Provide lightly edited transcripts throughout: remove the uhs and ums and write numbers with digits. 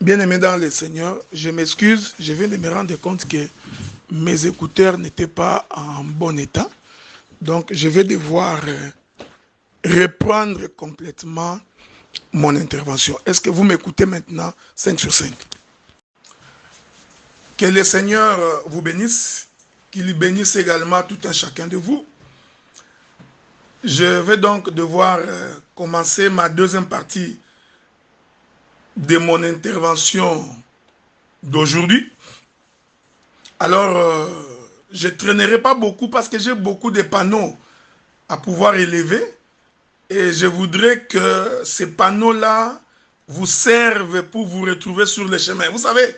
Bien-aimé dans le Seigneur, je m'excuse, je viens de me rendre compte que mes écouteurs n'étaient pas en bon état. Donc, je vais devoir reprendre complètement mon intervention. Est-ce que vous m'écoutez maintenant 5 sur 5? Que le Seigneur vous bénisse, qu'il bénisse également tout un chacun de vous. Je vais donc devoir commencer ma deuxième partie de mon intervention d'aujourd'hui. Alors, je ne traînerai pas beaucoup parce que j'ai beaucoup de panneaux à pouvoir élever et je voudrais que ces panneaux-là vous servent pour vous retrouver sur le chemin. Vous savez,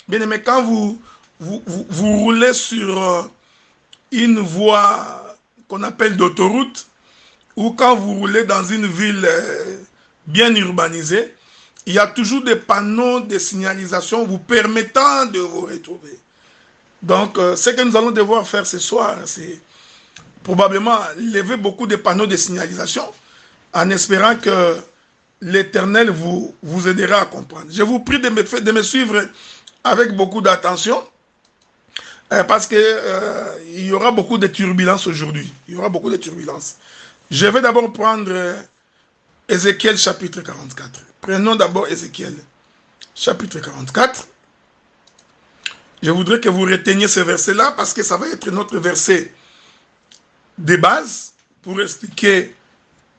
bien aimé, quand vous roulez sur une voie qu'on appelle d'autoroute ou quand vous roulez dans une ville bien urbanisée, il y a toujours des panneaux de signalisation vous permettant de vous retrouver. Donc, ce que nous allons devoir faire ce soir, c'est probablement lever beaucoup de panneaux de signalisation en espérant que l'Éternel vous aidera à comprendre. Je vous prie de me suivre avec beaucoup d'attention parce qu'il y aura beaucoup de turbulences aujourd'hui. Il y aura beaucoup de turbulences. Je vais d'abord prendre Ézéchiel chapitre 44. Prenons d'abord Ézéchiel chapitre 44. Je voudrais que vous reteniez ce verset-là parce que ça va être notre verset de base pour expliquer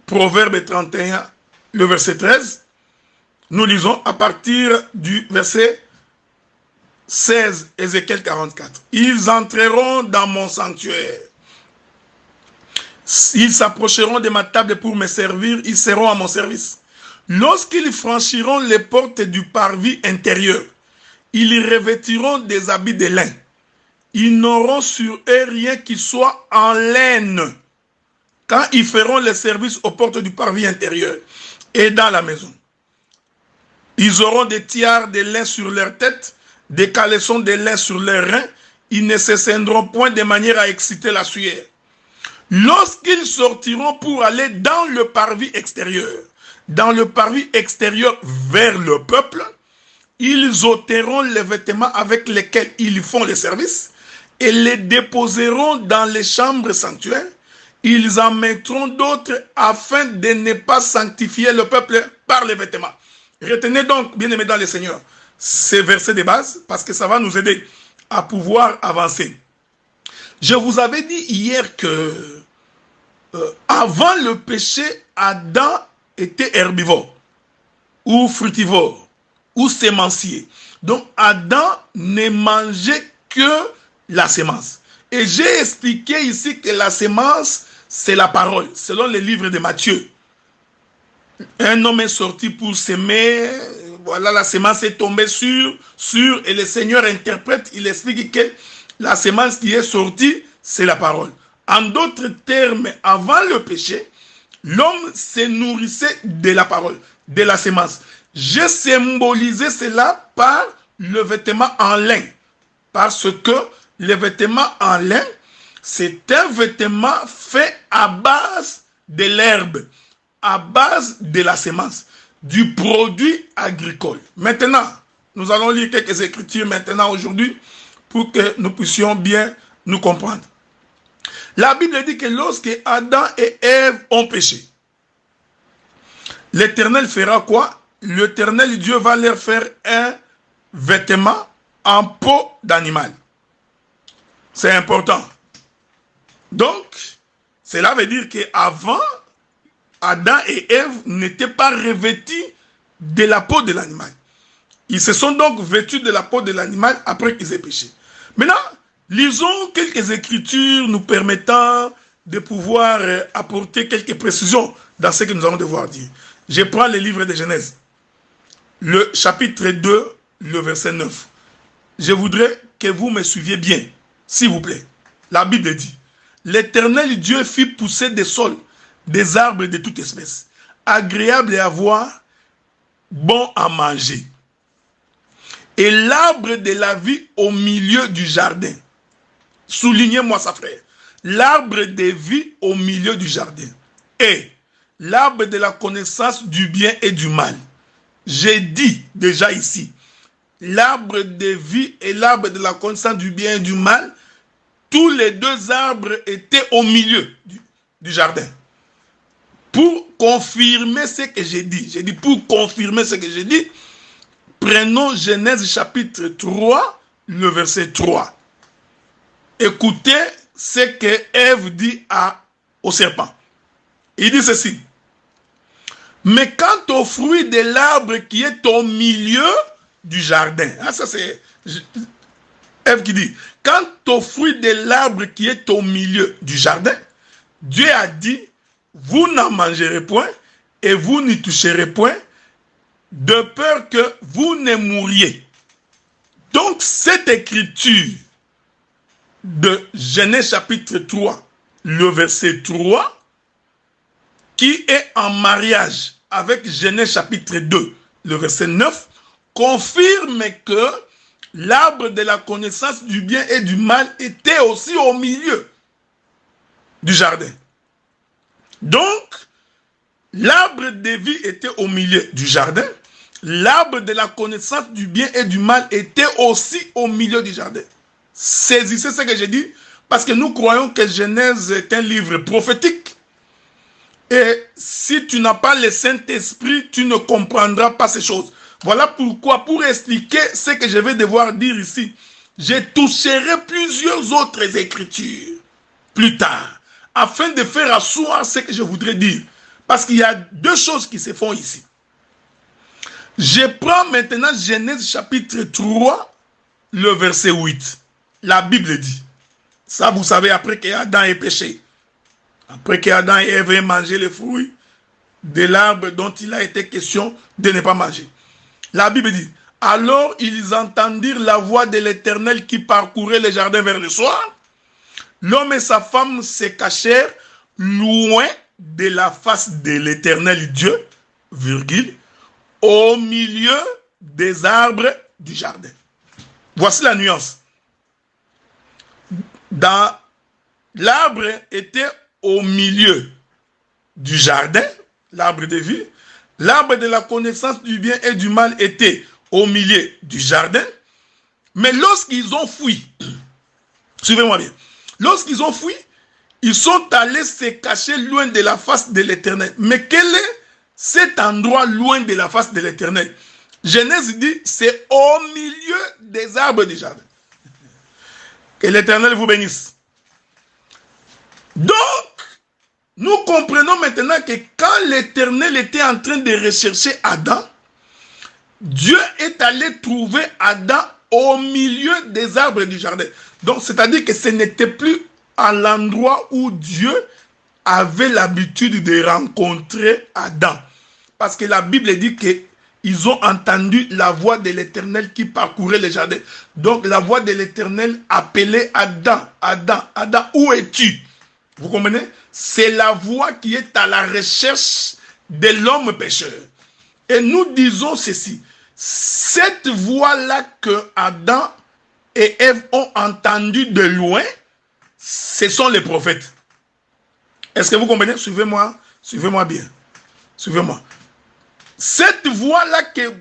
Proverbe 31, le verset 13. Nous lisons à partir du verset 16, Ézéchiel 44. Ils entreront dans mon sanctuaire. Ils s'approcheront de ma table pour me servir, ils seront à mon service. Lorsqu'ils franchiront les portes du parvis intérieur, ils revêtiront des habits de lin. Ils n'auront sur eux rien qui soit en laine. Quand ils feront les services aux portes du parvis intérieur et dans la maison, ils auront des tiares de lin sur leur tête, des caleçons de lin sur leurs reins. Ils ne se scindront point de manière à exciter la sueur. Lorsqu'ils sortiront pour aller dans le parvis extérieur vers le peuple, ils ôteront les vêtements avec lesquels ils font le service et les déposeront dans les chambres sanctuaires. Ils en mettront d'autres afin de ne pas sanctifier le peuple par les vêtements. Retenez donc, bien aimés dans le Seigneur, ces versets de base parce que ça va nous aider à pouvoir avancer. Je vous avais dit hier que avant le péché, Adam était herbivore ou frutivore ou sémencier. Donc Adam ne mangeait que la sémence. Et j'ai expliqué ici que la sémence, c'est la parole, selon les livres de Matthieu. Un homme est sorti pour s'aimer, voilà, la sémence est tombée sur, et le Seigneur interprète, il explique que la sémence qui est sortie, c'est la parole. En d'autres termes, avant le péché, l'homme se nourrissait de la parole, de la sémence. J'ai symbolisé cela par le vêtement en lin, parce que le vêtement en lin, c'est un vêtement fait à base de l'herbe, à base de la sémence, du produit agricole. Maintenant, nous allons lire quelques écritures maintenant aujourd'hui pour que nous puissions bien nous comprendre. La Bible dit que lorsque Adam et Ève ont péché, l'Éternel fera quoi? L'Éternel Dieu va leur faire un vêtement en peau d'animal. C'est important. Donc, cela veut dire qu'avant, Adam et Ève n'étaient pas revêtus de la peau de l'animal. Ils se sont donc vêtus de la peau de l'animal après qu'ils aient péché. Maintenant, lisons quelques écritures nous permettant de pouvoir apporter quelques précisions dans ce que nous allons devoir dire. Je prends le livre de Genèse, le chapitre 2, le verset 9. Je voudrais que vous me suiviez bien, s'il vous plaît. La Bible dit, l'Éternel Dieu fit pousser des sols, des arbres de toute espèce, agréables à voir, bons à manger. Et l'arbre de la vie au milieu du jardin. Soulignez-moi ça, frère. L'arbre de vie au milieu du jardin. Et l'arbre de la connaissance du bien et du mal. J'ai dit déjà ici l'arbre de vie et l'arbre de la connaissance du bien et du mal, tous les deux arbres étaient au milieu du jardin. Pour confirmer ce que j'ai dit, pour confirmer ce que j'ai dit, prenons Genèse chapitre 3, le verset 3. Écoutez ce que Ève dit au serpent. Il dit ceci. Mais quant au fruit de l'arbre qui est au milieu du jardin, ça c'est Ève qui dit, quant au fruit de l'arbre qui est au milieu du jardin, Dieu a dit, vous n'en mangerez point et vous n'y toucherez point, de peur que vous ne mouriez. Donc cette écriture de Genèse chapitre 3, le verset 3, qui est en mariage avec Genèse chapitre 2, le verset 9, confirme que l'arbre de la connaissance du bien et du mal était aussi au milieu du jardin. Donc, l'arbre de vie était au milieu du jardin, l'arbre de la connaissance du bien et du mal était aussi au milieu du jardin. Saisissez ce que j'ai dit, parce que nous croyons que Genèse est un livre prophétique. Et si tu n'as pas le Saint-Esprit, tu ne comprendras pas ces choses. Voilà pourquoi, pour expliquer ce que je vais devoir dire ici, je toucherai plusieurs autres écritures plus tard, afin de faire asseoir ce que je voudrais dire. Parce qu'il y a deux choses qui se font ici. Je prends maintenant Genèse chapitre 3, le verset 8. La Bible dit, ça vous savez, après qu'Adam ait péché, après qu'Adam et Ève aient mangé les fruits de l'arbre dont il a été question de ne pas manger. La Bible dit, alors ils entendirent la voix de l'Éternel qui parcourait le jardin vers le soir. L'homme et sa femme se cachèrent loin de la face de l'Éternel Dieu, virgule, au milieu des arbres du jardin. Voici la nuance. L'arbre était au milieu du jardin, l'arbre de vie. L'arbre de la connaissance du bien et du mal était au milieu du jardin. Mais lorsqu'ils ont fui, suivez-moi bien, lorsqu'ils ont fui, ils sont allés se cacher loin de la face de l'Éternel. Mais quel est cet endroit loin de la face de l'Éternel? Genèse dit, c'est au milieu des arbres du jardin. Que l'Éternel vous bénisse. Donc, nous comprenons maintenant que quand l'Éternel était en train de rechercher Adam, Dieu est allé trouver Adam au milieu des arbres du jardin. Donc, c'est-à-dire que ce n'était plus à l'endroit où Dieu avait l'habitude de rencontrer Adam. Parce que la Bible dit qu'ils ont entendu la voix de l'Éternel qui parcourait le jardin. Donc, la voix de l'Éternel appelait Adam, Adam, Adam, où es-tu? Vous comprenez? C'est la voix qui est à la recherche de l'homme pécheur. Et nous disons ceci. Cette voix-là que Adam et Ève ont entendue de loin, ce sont les prophètes. Est-ce que vous comprenez? Suivez-moi. Suivez-moi bien. Suivez-moi. Cette voix-là que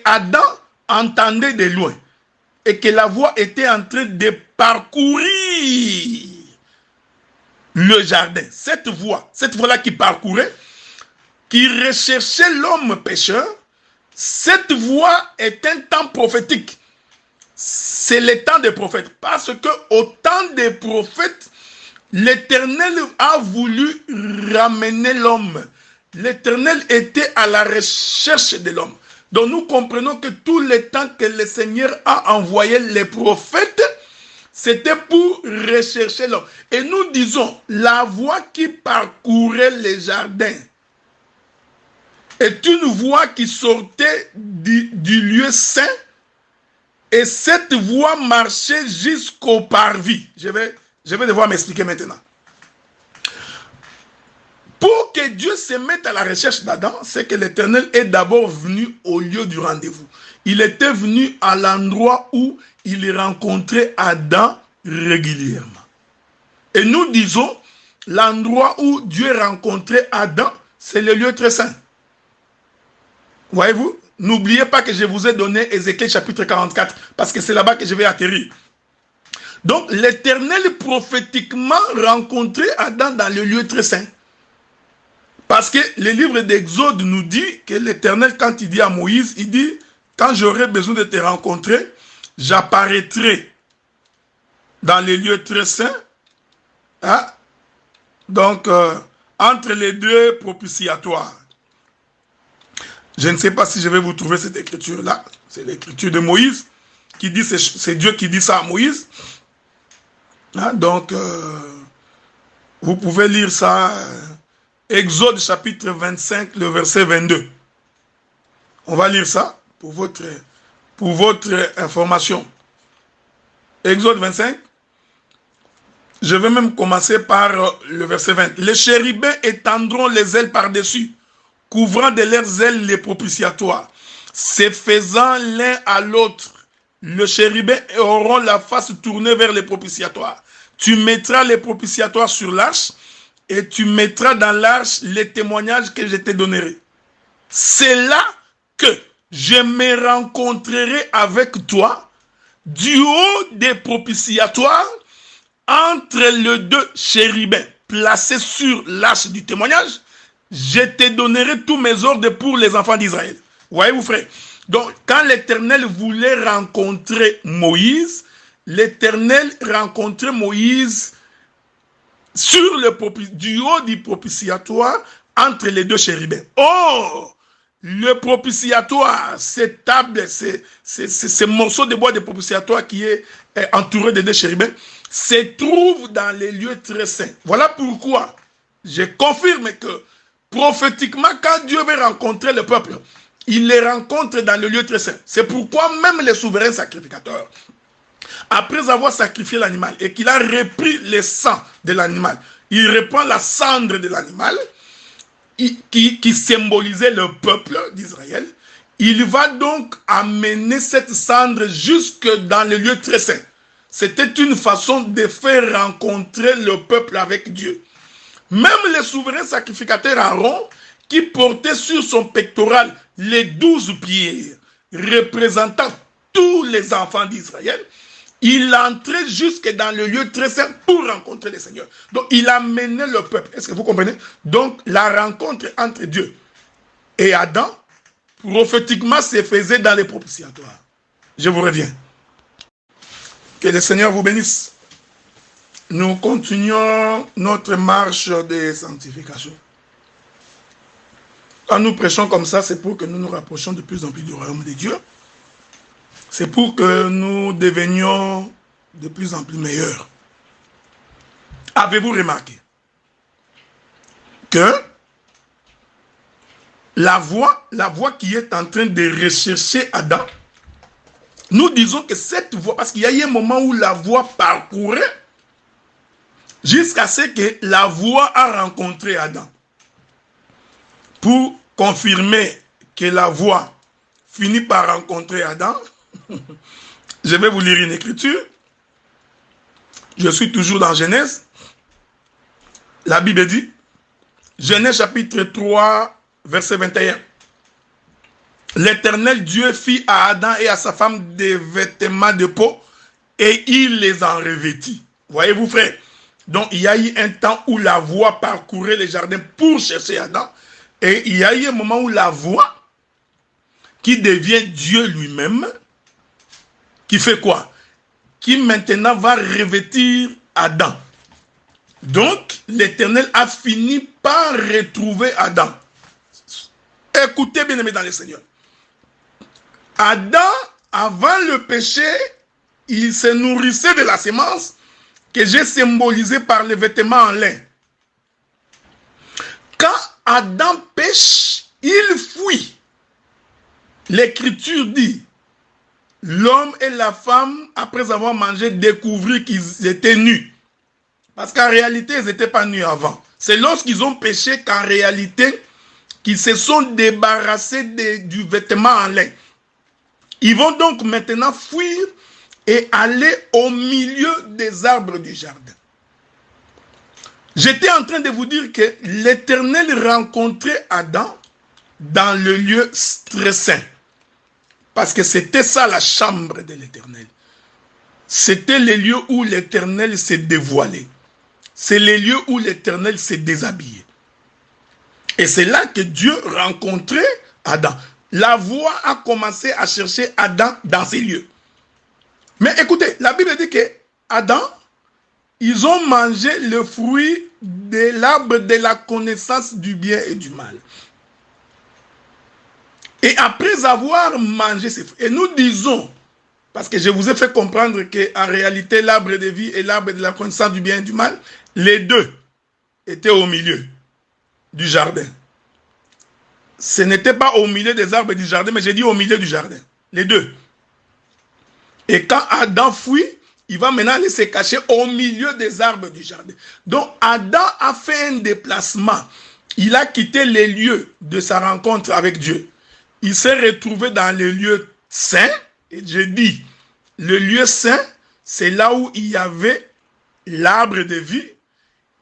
Adam entendait de loin et que la voix était en train de parcourir le jardin, cette voix-là qui parcourait, qui recherchait l'homme pécheur, cette voix est un temps prophétique. C'est le temps des prophètes. Parce que au temps des prophètes, l'Éternel a voulu ramener l'homme. L'Éternel était à la recherche de l'homme. Donc nous comprenons que tout le temps que le Seigneur a envoyé les prophètes, c'était pour rechercher l'homme. Et nous disons, la voix qui parcourait les jardins est une voix qui sortait du lieu saint, et cette voix marchait jusqu'au parvis. Je vais devoir m'expliquer maintenant. Pour que Dieu se mette à la recherche d'Adam, c'est que l'Éternel est d'abord venu au lieu du rendez-vous. Il était venu à l'endroit où il rencontrait Adam régulièrement. Et nous disons, l'endroit où Dieu rencontrait Adam, c'est le lieu très saint. Voyez-vous? N'oubliez pas que je vous ai donné Ézéchiel chapitre 44, parce que c'est là-bas que je vais atterrir. Donc, l'Éternel prophétiquement rencontrait Adam dans le lieu très saint. Parce que le livre d'Exode nous dit que l'Éternel, quand il dit à Moïse, il dit, quand j'aurai besoin de te rencontrer, j'apparaîtrai dans les lieux très saints, hein? Donc, entre les deux propitiatoires. Je ne sais pas si je vais vous trouver cette écriture-là. C'est l'écriture de Moïse qui dit, c'est Dieu qui dit ça à Moïse. Hein? Donc, vous pouvez lire ça, Exode chapitre 25, le verset 22. On va lire ça pour votre information. Exode 25. Je vais même commencer par le verset 20. Les chérubins étendront les ailes par-dessus, couvrant de leurs ailes les propitiatoires. Se faisant l'un à l'autre, les chérubins auront la face tournée vers les propitiatoires. Tu mettras les propitiatoires sur l'arche et tu mettras dans l'arche les témoignages que je te donnerai. C'est là que je me rencontrerai avec toi du haut des propitiatoires entre les deux chérubins placés sur l'arche du témoignage. Je te donnerai tous mes ordres pour les enfants d'Israël. Voyez-vous, frère? Donc, quand l'Éternel voulait rencontrer Moïse, l'Éternel rencontrait Moïse sur du haut du propitiatoire entre les deux chérubins. Oh! Le propitiatoire, cette table, ce morceau de bois de propitiatoire qui est entouré de deux chérubins, se trouve dans les lieux très saints. Voilà pourquoi je confirme que prophétiquement, quand Dieu veut rencontrer le peuple, il les rencontre dans le lieu très saint. C'est pourquoi même les souverains sacrificateurs, après avoir sacrifié l'animal et qu'il a repris le sang de l'animal, il reprend la cendre de l'animal qui symbolisait le peuple d'Israël. Il va donc amener cette cendre jusque dans le lieu très saint. C'était une façon de faire rencontrer le peuple avec Dieu. Même les souverains sacrificateurs Aaron, qui portait sur son pectoral les 12 pierres représentant tous les enfants d'Israël, il entrait jusque dans le lieu très saint pour rencontrer le Seigneur. Donc, il amenait le peuple. Est-ce que vous comprenez? Donc, la rencontre entre Dieu et Adam, prophétiquement, se faisait dans les propitiatoires. Je vous reviens. Que le Seigneur vous bénisse. Nous continuons notre marche de sanctification. Quand nous prêchons comme ça, c'est pour que nous nous rapprochions de plus en plus du royaume de Dieu. C'est pour que nous devenions de plus en plus meilleurs. Avez-vous remarqué que la voie qui est en train de rechercher Adam, nous disons que cette voie, parce qu'il y a eu un moment où la voie parcourait jusqu'à ce que la voie a rencontré Adam. Pour confirmer que la voie finit par rencontrer Adam, je vais vous lire une écriture. Je suis toujours dans Genèse. La Bible dit, Genèse chapitre 3, verset 21. L'Éternel Dieu fit à Adam et à sa femme des vêtements de peau et il les en revêtit. Voyez-vous, frère? Donc, il y a eu un temps où la voie parcourait les jardins pour chercher Adam. Et il y a eu un moment où la voix, qui devient Dieu lui-même, qui fait quoi? Qui maintenant va revêtir Adam. Donc, l'Éternel a fini par retrouver Adam. Écoutez, bien-aimés dans le Seigneur. Adam, avant le péché, il se nourrissait de la sémence que j'ai symbolisée par les vêtements en lin. Quand Adam pêche, il fuit. L'Écriture dit, l'homme et la femme, après avoir mangé, découvrirent qu'ils étaient nus. Parce qu'en réalité, ils n'étaient pas nus avant. C'est lorsqu'ils ont péché qu'en réalité, qu'ils se sont débarrassés du vêtement en lin. Ils vont donc maintenant fuir et aller au milieu des arbres du jardin. J'étais en train de vous dire que l'Éternel rencontrait Adam dans le lieu très saint. Parce que c'était ça la chambre de l'Éternel. C'était les lieux où l'Éternel s'est dévoilé. C'est les lieux où l'Éternel s'est déshabillé. Et c'est là que Dieu rencontrait Adam. La voix a commencé à chercher Adam dans ces lieux. Mais écoutez, la Bible dit que Adam, ils ont mangé le fruit de l'arbre de la connaissance du bien et du mal. Et après avoir mangé ces fruits, et nous disons, parce que je vous ai fait comprendre qu'en réalité, l'arbre de vie et l'arbre de la connaissance du bien et du mal, les deux étaient au milieu du jardin. Ce n'était pas au milieu des arbres du jardin, mais j'ai dit au milieu du jardin. Les deux. Et quand Adam fuit, il va maintenant aller se cacher au milieu des arbres du jardin. Donc Adam a fait un déplacement. Il a quitté les lieux de sa rencontre avec Dieu. Il s'est retrouvé dans le lieu saint. Et je dis, le lieu saint, c'est là où il y avait l'arbre de vie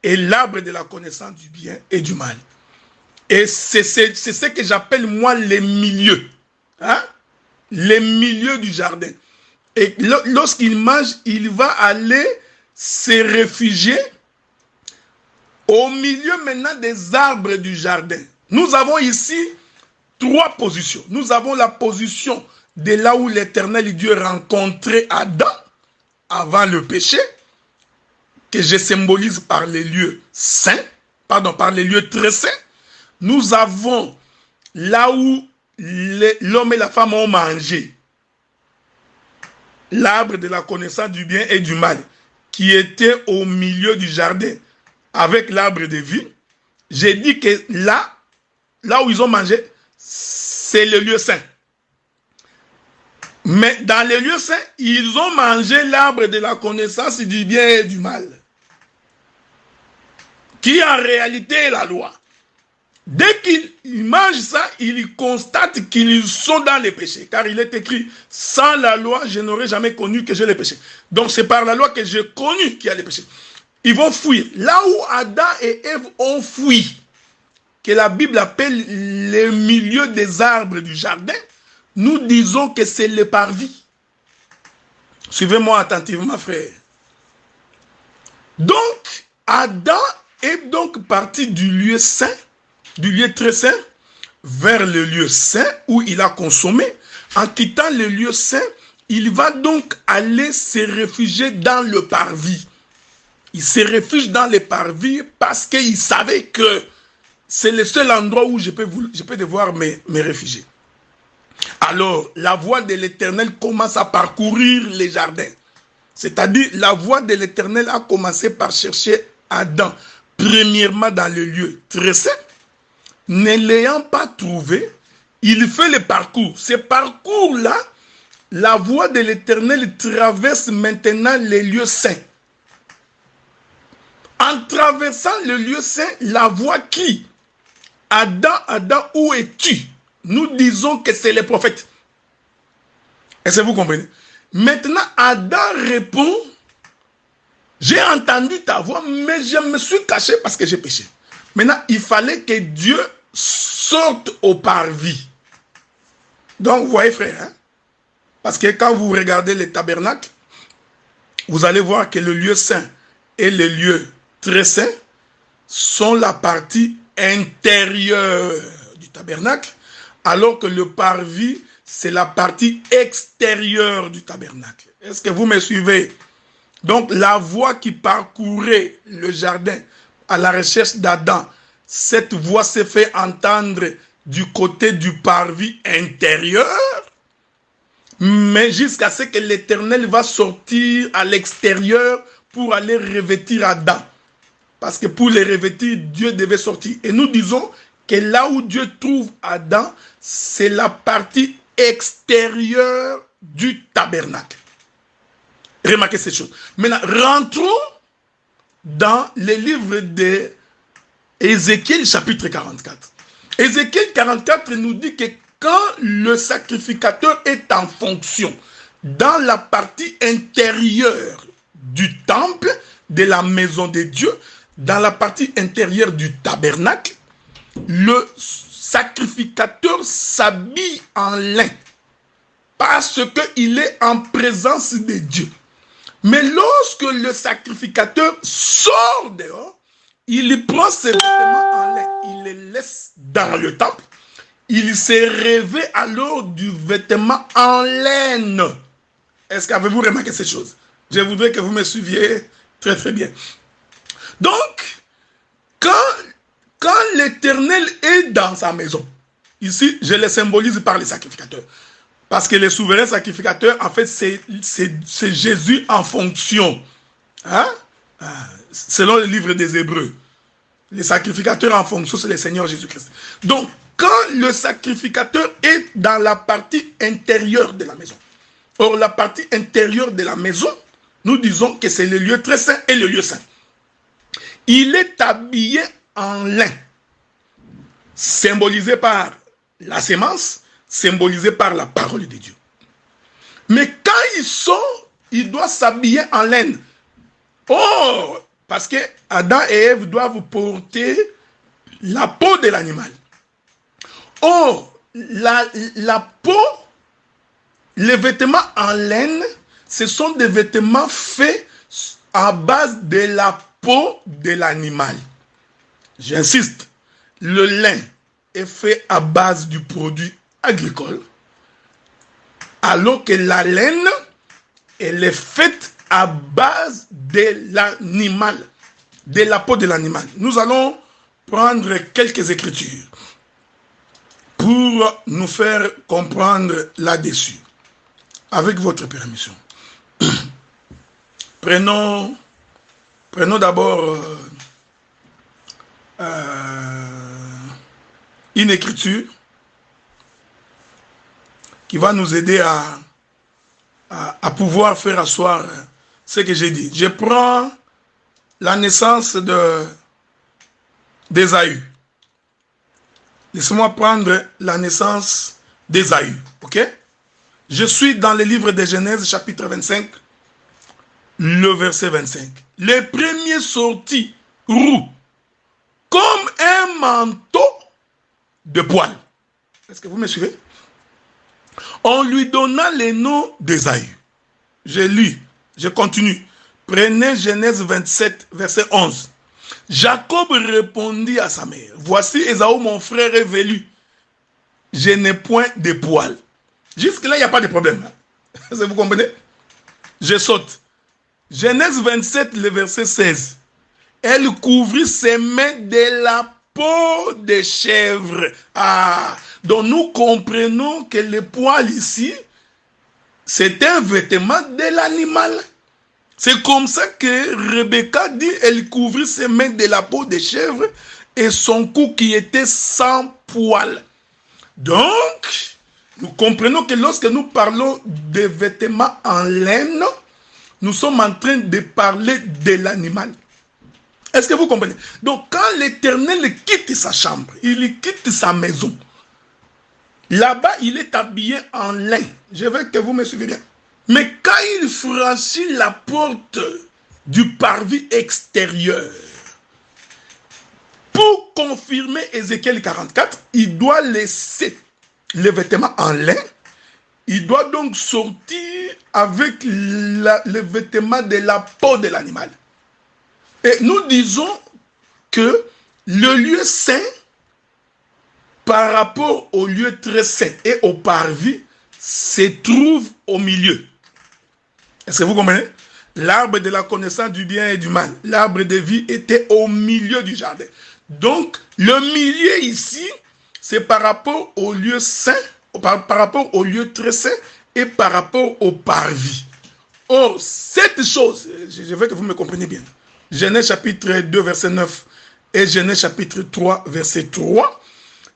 et l'arbre de la connaissance du bien et du mal. Et c'est ce que j'appelle moi les milieux. Hein? Les milieux du jardin. Et lorsqu'il mange, il va aller se réfugier au milieu maintenant des arbres du jardin. Nous avons ici trois positions. Nous avons la position de là où l'Éternel Dieu rencontrait Adam avant le péché, que je symbolise par les lieux saints, par les lieux très saints. Nous avons là où l'homme et la femme ont mangé l'arbre de la connaissance du bien et du mal, qui était au milieu du jardin avec l'arbre de vie. J'ai dit que là où ils ont mangé, c'est le lieu saint. Mais dans le lieu saint, ils ont mangé l'arbre de la connaissance du bien et du mal, qui en réalité est la loi. Dès qu'ils mangent ça, ils constatent qu'ils sont dans les péchés. Car il est écrit, sans la loi, je n'aurais jamais connu que j'ai les péchés. Donc c'est par la loi que j'ai connu qu'il y a les péchés. Ils vont fuir. Là où Adam et Ève ont fui, que la Bible appelle le milieu des arbres du jardin, nous disons que c'est le parvis. Suivez-moi attentivement, frère. Donc, Adam est donc parti du lieu saint, du lieu très saint, vers le lieu saint où il a consommé. En quittant le lieu saint, il va donc aller se réfugier dans le parvis. Il se réfugie dans le parvis parce qu'il savait que c'est le seul endroit où je peux devoir me réfugier. Alors, la voix de l'Éternel commence à parcourir les jardins. C'est-à-dire, la voix de l'Éternel a commencé par chercher Adam, premièrement dans le lieu très saint. Ne l'ayant pas trouvé, il fait le parcours. Ce parcours-là, la voix de l'Éternel traverse maintenant les lieux saints. En traversant le lieu saint, la voix qui? Adam, Adam, où es-tu? Nous disons que c'est les prophètes. Est-ce que vous comprenez? Maintenant, Adam répond, j'ai entendu ta voix, mais je me suis caché parce que j'ai péché. Maintenant, il fallait que Dieu sorte au parvis. Donc, vous voyez, frère, hein? Parce que quand vous regardez les tabernacles, vous allez voir que le lieu saint et le lieu très saint sont la partie intérieure du tabernacle, alors que le parvis, c'est la partie extérieure du tabernacle. Est-ce que vous me suivez? Donc, la voix qui parcourait le jardin à la recherche d'Adam, cette voix s'est fait entendre du côté du parvis intérieur, mais jusqu'à ce que l'Éternel va sortir à l'extérieur pour aller revêtir Adam. Parce que pour les revêtir, Dieu devait sortir. Et nous disons que là où Dieu trouve Adam, c'est la partie extérieure du tabernacle. Remarquez cette chose. Maintenant, rentrons dans le livre d'Ézéchiel, chapitre 44. Ézéchiel 44 nous dit que quand le sacrificateur est en fonction dans la partie intérieure du temple, de la maison de Dieu, dans la partie intérieure du tabernacle, le sacrificateur s'habille en lin. parce qu'il est en présence de Dieu. Mais lorsque le sacrificateur sort dehors, il prend ses vêtements en lin, il les laisse dans le temple. Il s'est revêt alors du vêtement en laine. Est-ce qu'avez-vous remarqué cette chose? Je voudrais que vous me suiviez très très bien. Donc, quand l'Éternel est dans sa maison, ici, je le symbolise par les sacrificateurs. Parce que les souverains sacrificateurs, en fait, c'est Jésus en fonction. Hein? Selon le livre des Hébreux. Les sacrificateurs en fonction, c'est le Seigneur Jésus-Christ. Donc, quand le sacrificateur est dans la partie intérieure de la maison, or la partie intérieure de la maison, nous disons que c'est le lieu très saint et le lieu saint. Il est habillé en lin, symbolisé par la sémence, symbolisé par la parole de Dieu. Mais quand il sort, il doit s'habiller en laine. Oh, parce que Adam et Ève doivent porter la peau de l'animal. Or, la peau, les vêtements en laine, ce sont des vêtements faits à base de la peau de l'animal. J'insiste, le lin est fait à base du produit agricole, alors que la laine, elle est faite à base de l'animal, de la peau de l'animal. Nous allons prendre quelques écritures pour nous faire comprendre là-dessus. Avec votre permission. Prenons d'abord une écriture qui va nous aider à pouvoir faire asseoir ce que j'ai dit. Je prends la naissance d'Ésaü. Laissez-moi prendre la naissance d'Ésaü. Ok? Je suis dans le livre de Genèse, chapitre 25, le verset 25. Les premiers sortis roux, comme un manteau de poil. Est-ce que vous me suivez? On lui donna le nom d'Ésaü. Je lis, je continue. Prenez Genèse 27, verset 11. Jacob répondit à sa mère, voici Ésaü, mon frère est velu. Je n'ai point de poils. Jusque-là, il n'y a pas de problème. Vous comprenez? Je saute. Genèse 27, le verset 16. Elle couvrit ses mains de la peau de chèvre. Ah, donc nous comprenons que le poil ici, c'est un vêtement de l'animal. C'est comme ça que Rebecca dit, elle couvrit ses mains de la peau de chèvre et son cou qui était sans poil. Donc, nous comprenons que lorsque nous parlons de vêtements en laine, nous sommes en train de parler de l'animal. Est-ce que vous comprenez? Donc, quand l'Éternel quitte sa chambre, il quitte sa maison, là-bas, il est habillé en lin. Je veux que vous me suiviez bien. Mais quand il franchit la porte du parvis extérieur, pour confirmer Ézéchiel 44, il doit laisser les vêtements en lin. Il doit donc sortir avec les vêtements de la peau de l'animal. Et nous disons que le lieu saint, par rapport au lieu très saint et au parvis, se trouve au milieu. Est-ce que vous comprenez? L'arbre de la connaissance du bien et du mal, l'arbre de vie était au milieu du jardin. Donc, le milieu ici, c'est par rapport au lieu saint, par rapport au lieu très saint et par rapport au parvis. Or, cette chose, je veux que vous me compreniez bien, Genèse chapitre 2, verset 9 et Genèse chapitre 3, verset 3,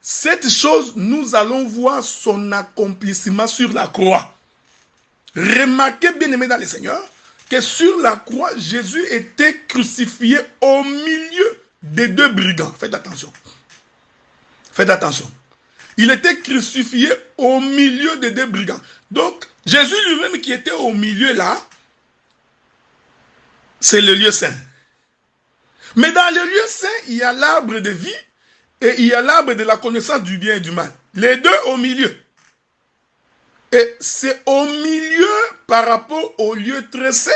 cette chose, nous allons voir son accomplissement sur la croix. Remarquez, bien aimé dans le Seigneur, que sur la croix, Jésus était crucifié au milieu des deux brigands. Faites attention. Faites attention. Il était crucifié au milieu des deux brigands. Donc, Jésus lui-même qui était au milieu là, c'est le lieu saint. Mais dans le lieu saint, il y a l'arbre de vie et il y a l'arbre de la connaissance du bien et du mal. Les deux au milieu. Et c'est au milieu par rapport au lieu très saint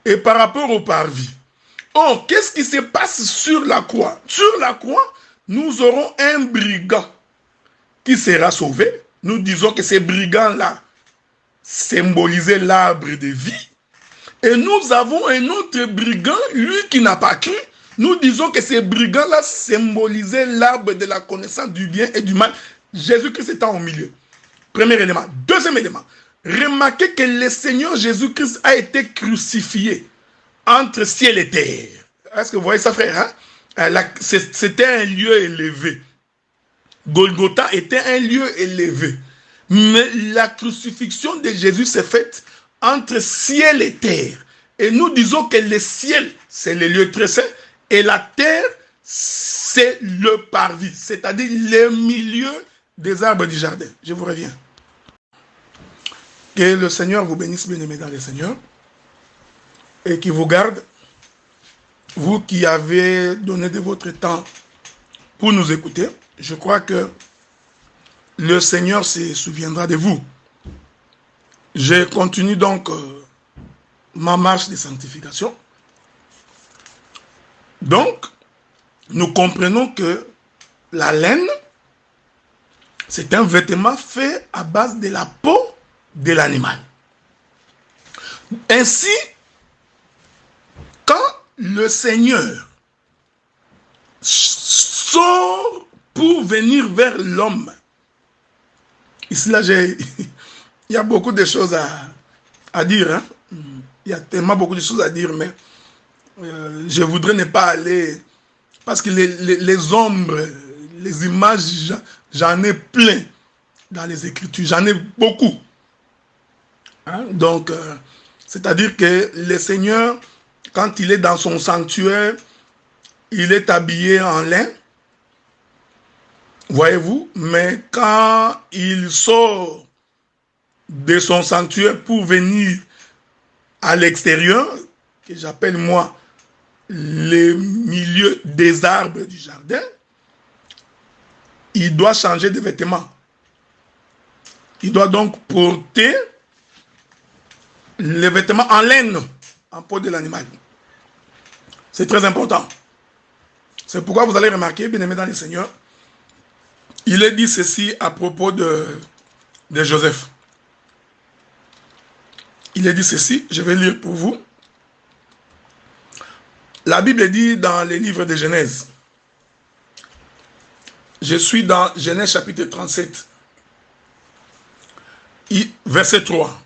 et par rapport au parvis. Oh, qu'est-ce qui se passe sur la croix? Sur la croix, nous aurons un brigand qui sera sauvé. Nous disons que ces brigands-là symbolisaient l'arbre de vie. Et nous avons un autre brigand, lui qui n'a pas cru. Nous disons que ces brigands-là symbolisaient l'arbre de la connaissance du bien et du mal. Jésus-Christ étant au milieu. Premier élément. Deuxième élément. Remarquez que le Seigneur Jésus-Christ a été crucifié entre ciel et terre. Est-ce que vous voyez ça, frère? Hein? C'était un lieu élevé. Golgotha était un lieu élevé. Mais la crucifixion de Jésus s'est faite entre ciel et terre. Et nous disons que le ciel, c'est le lieu très saint, et la terre, c'est le parvis, c'est-à-dire le milieu des arbres du jardin. Je vous reviens. Que le Seigneur vous bénisse, bien-aimés dans le Seigneur, et qui vous garde, vous qui avez donné de votre temps pour nous écouter. Je crois que le Seigneur se souviendra de vous. Je continue donc ma marche de sanctification. Donc, nous comprenons que la laine, c'est un vêtement fait à base de la peau de l'animal. Ainsi, quand le Seigneur sort pour venir vers l'homme, ici là, il y a beaucoup de choses à dire. Hein? Il y a tellement beaucoup de choses à dire, mais je voudrais ne pas aller, parce que les ombres, les images, j'en ai plein dans les Écritures, j'en ai beaucoup. Hein? Donc, c'est-à-dire que le Seigneur, quand il est dans son sanctuaire, il est habillé en lin, voyez-vous, mais quand il sort de son sanctuaire pour venir à l'extérieur, que j'appelle moi le milieu des arbres du jardin, il doit changer de vêtements. Il doit donc porter les vêtements en laine, en peau de l'animal. C'est très important. C'est pourquoi vous allez remarquer, bien aimé dans le Seigneur, il est dit ceci à propos de Joseph. Il est dit ceci, je vais lire pour vous. La Bible dit dans les livres de Genèse, je suis dans Genèse chapitre 37, verset 3.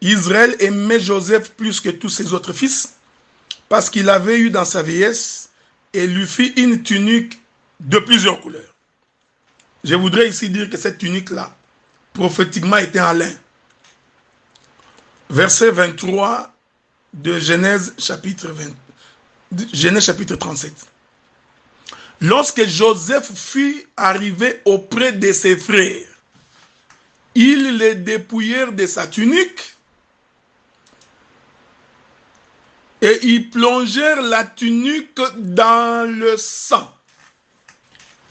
Israël aimait Joseph plus que tous ses autres fils, parce qu'il avait eu dans sa vieillesse et lui fit une tunique de plusieurs couleurs. Je voudrais ici dire que cette tunique-là, prophétiquement, était en lin. Verset 23 de Genèse chapitre 37. Lorsque Joseph fut arrivé auprès de ses frères, ils le dépouillèrent de sa tunique et ils plongèrent la tunique dans le sang.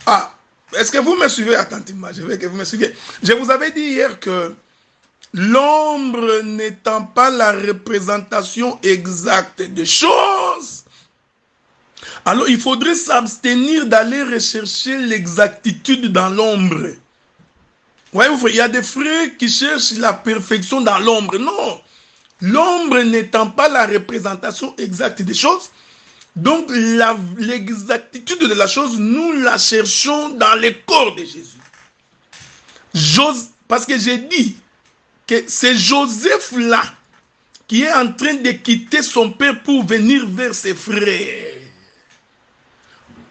Ah, est-ce que vous me suivez attentivement? Je veux que vous me suiviez. Je vous avais dit hier que l'ombre n'étant pas la représentation exacte des choses, alors il faudrait s'abstenir d'aller rechercher l'exactitude dans l'ombre. Voyez-vous, il y a des frères qui cherchent la perfection dans l'ombre. Non, l'ombre n'étant pas la représentation exacte des choses, donc l'exactitude de la chose, nous la cherchons dans le corps de Jésus. Parce que j'ai dit que c'est Joseph-là qui est en train de quitter son père pour venir vers ses frères.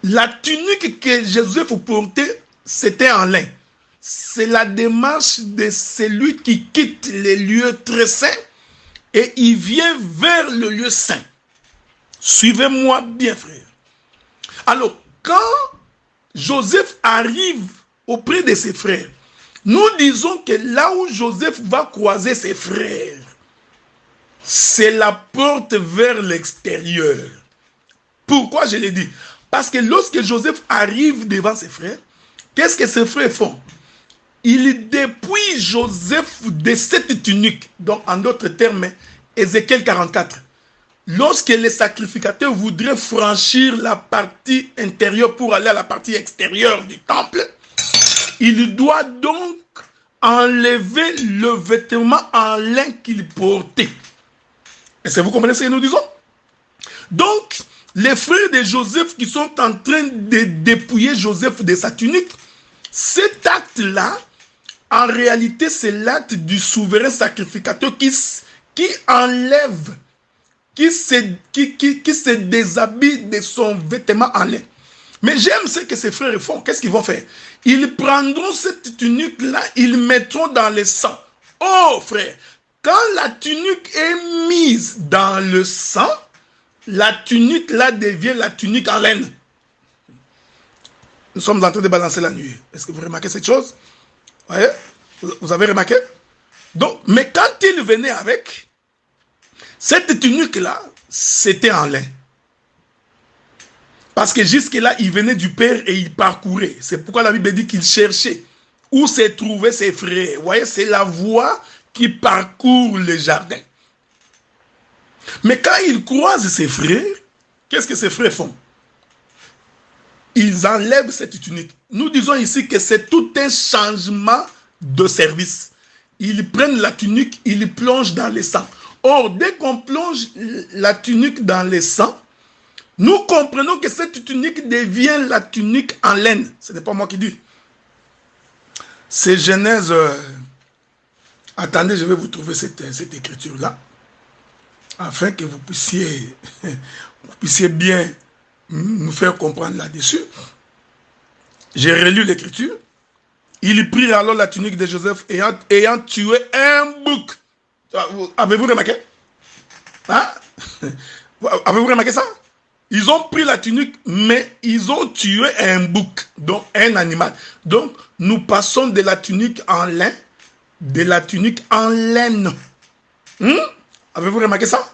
La tunique que Joseph portait, c'était en lin. C'est la démarche de celui qui quitte les lieux très saints et il vient vers le lieu saint. Suivez-moi bien, frère. Alors, quand Joseph arrive auprès de ses frères, nous disons que là où Joseph va croiser ses frères, c'est la porte vers l'extérieur. Pourquoi je l'ai dit? Parce que lorsque Joseph arrive devant ses frères, qu'est-ce que ses frères font? il dépouille Joseph de cette tunique. Donc, en d'autres termes, Ézéchiel 44. Lorsque les sacrificateurs voudraient franchir la partie intérieure pour aller à la partie extérieure du temple, il doit donc enlever le vêtement en lin qu'il portait. Est-ce que vous comprenez ce que nous disons? Donc, les frères de Joseph qui sont en train de dépouiller Joseph de sa tunique, cet acte-là, en réalité, c'est l'acte du souverain sacrificateur qui enlève, qui se déshabille de son vêtement en lin. Mais j'aime ce que ces frères font. Qu'est-ce qu'ils vont faire? Ils prendront cette tunique-là, ils mettront dans le sang. Oh frère, quand la tunique est mise dans le sang, la tunique-là devient la tunique en laine. Nous sommes en train de balancer la nuit. Est-ce que vous remarquez cette chose? Voyez? Vous avez remarqué? Donc, mais quand il venait avec, cette tunique-là, c'était en lin. Parce que jusque-là, il venait du Père et il parcourait. C'est pourquoi la Bible dit qu'il cherchait où se trouvaient ses frères. Vous voyez, c'est la voie qui parcourt le jardin. Mais quand il croise ses frères, qu'est-ce que ses frères font? Ils enlèvent cette tunique. Nous disons ici que c'est tout un changement de service. Ils prennent la tunique, ils plongent dans le sang. Or, dès qu'on plonge la tunique dans le sang, nous comprenons que cette tunique devient la tunique en laine. Ce n'est pas moi qui dis. C'est Genèse. Attendez, je vais vous trouver cette écriture-là, afin que vous puissiez bien nous faire comprendre là-dessus. J'ai relu l'écriture. Il prit alors la tunique de Joseph ayant tué un bouc. Avez-vous remarqué? Hein? Avez-vous remarqué ça? Ils ont pris la tunique, mais ils ont tué un bouc, donc un animal. Donc, nous passons de la tunique en lin, de la tunique en laine. Avez-vous remarqué ça?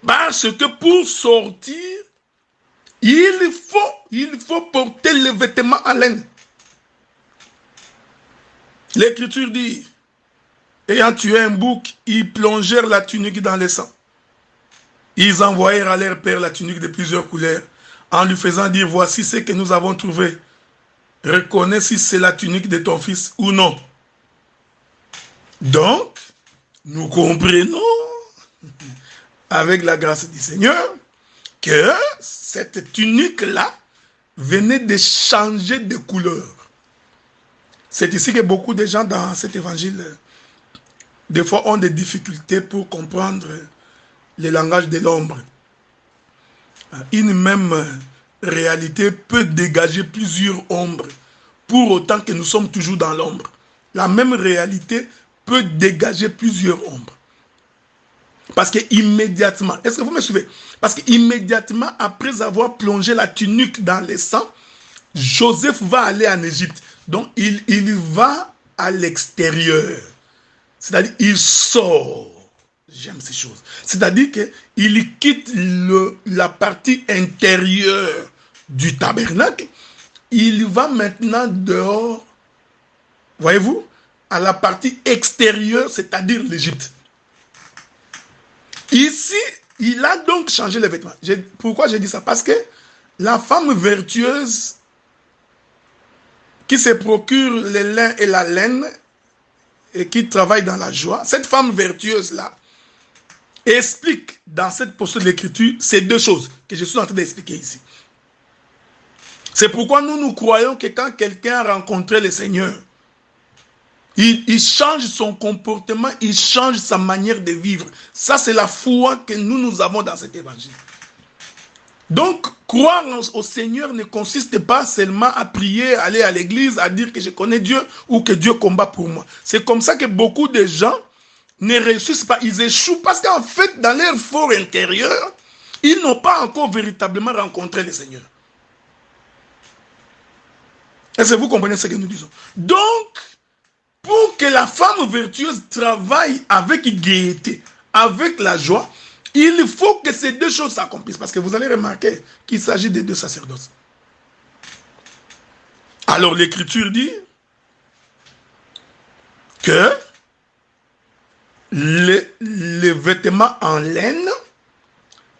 Parce que pour sortir, il faut porter le vêtement en laine. L'écriture dit, ayant tué un bouc, ils plongèrent la tunique dans le sang. Ils envoyèrent à leur père la tunique de plusieurs couleurs, en lui faisant dire, voici ce que nous avons trouvé. Reconnais si c'est la tunique de ton fils ou non. Donc, nous comprenons, avec la grâce du Seigneur, que cette tunique-là venait de changer de couleur. C'est ici que beaucoup de gens dans cet évangile, des fois, ont des difficultés pour comprendre le langage de l'ombre. Une même réalité peut dégager plusieurs ombres, pour autant que nous sommes toujours dans l'ombre. La même réalité peut dégager plusieurs ombres. Parce que immédiatement, est-ce que vous me suivez? Parce que immédiatement après avoir plongé la tunique dans le sang, Joseph va aller en Égypte. Donc il va à l'extérieur. C'est-à-dire il sort. J'aime ces choses. C'est-à-dire qu'il quitte la partie intérieure du tabernacle. Il va maintenant dehors, voyez-vous, à la partie extérieure, c'est-à-dire l'Égypte. Ici, il a donc changé les vêtements. Pourquoi j'ai dit ça? Parce que la femme vertueuse qui se procure le lin et la laine et qui travaille dans la joie, cette femme vertueuse-là explique dans cette posture de l'écriture ces deux choses que je suis en train d'expliquer ici. C'est pourquoi nous croyons que quand quelqu'un a rencontré le Seigneur, il change son comportement, il change sa manière de vivre. Ça, c'est la foi que nous avons dans cet évangile. Donc, croire au Seigneur ne consiste pas seulement à prier, aller à l'église, à dire que je connais Dieu ou que Dieu combat pour moi. C'est comme ça que beaucoup de gens ne réussissent pas, ils échouent parce qu'en fait, dans leur fort intérieur, ils n'ont pas encore véritablement rencontré le Seigneur. Est-ce que vous comprenez ce que nous disons? Donc, pour que la femme vertueuse travaille avec gaieté, avec la joie, il faut que ces deux choses s'accomplissent. Parce que vous allez remarquer qu'il s'agit des deux sacerdoces. Alors l'écriture dit, que les vêtements en laine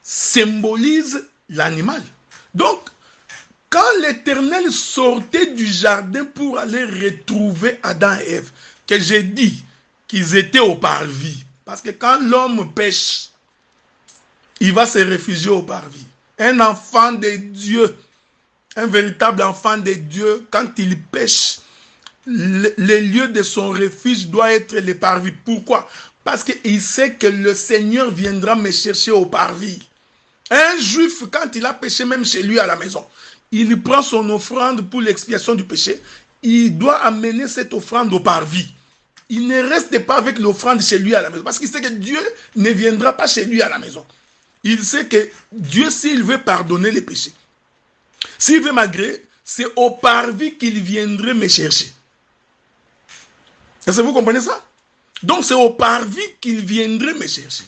symbolisent l'animal. Donc, quand l'Éternel sortait du jardin pour aller retrouver Adam et Ève, que j'ai dit qu'ils étaient au parvis, parce que quand l'homme pêche, il va se réfugier au parvis. Un enfant de Dieu, un véritable enfant de Dieu, quand il pêche, le lieu de son refuge doit être le parvis. Pourquoi? Parce qu'il sait que le Seigneur viendra me chercher au parvis. Un juif, quand il a péché même chez lui à la maison, il prend son offrande pour l'expiation du péché, il doit amener cette offrande au parvis. Il ne reste pas avec l'offrande chez lui à la maison, parce qu'il sait que Dieu ne viendra pas chez lui à la maison. Il sait que Dieu, s'il veut pardonner les péchés, s'il veut m'agréer, c'est au parvis qu'il viendrait me chercher. Est-ce que vous comprenez ça? Donc c'est au parvis qu'il viendrait me chercher.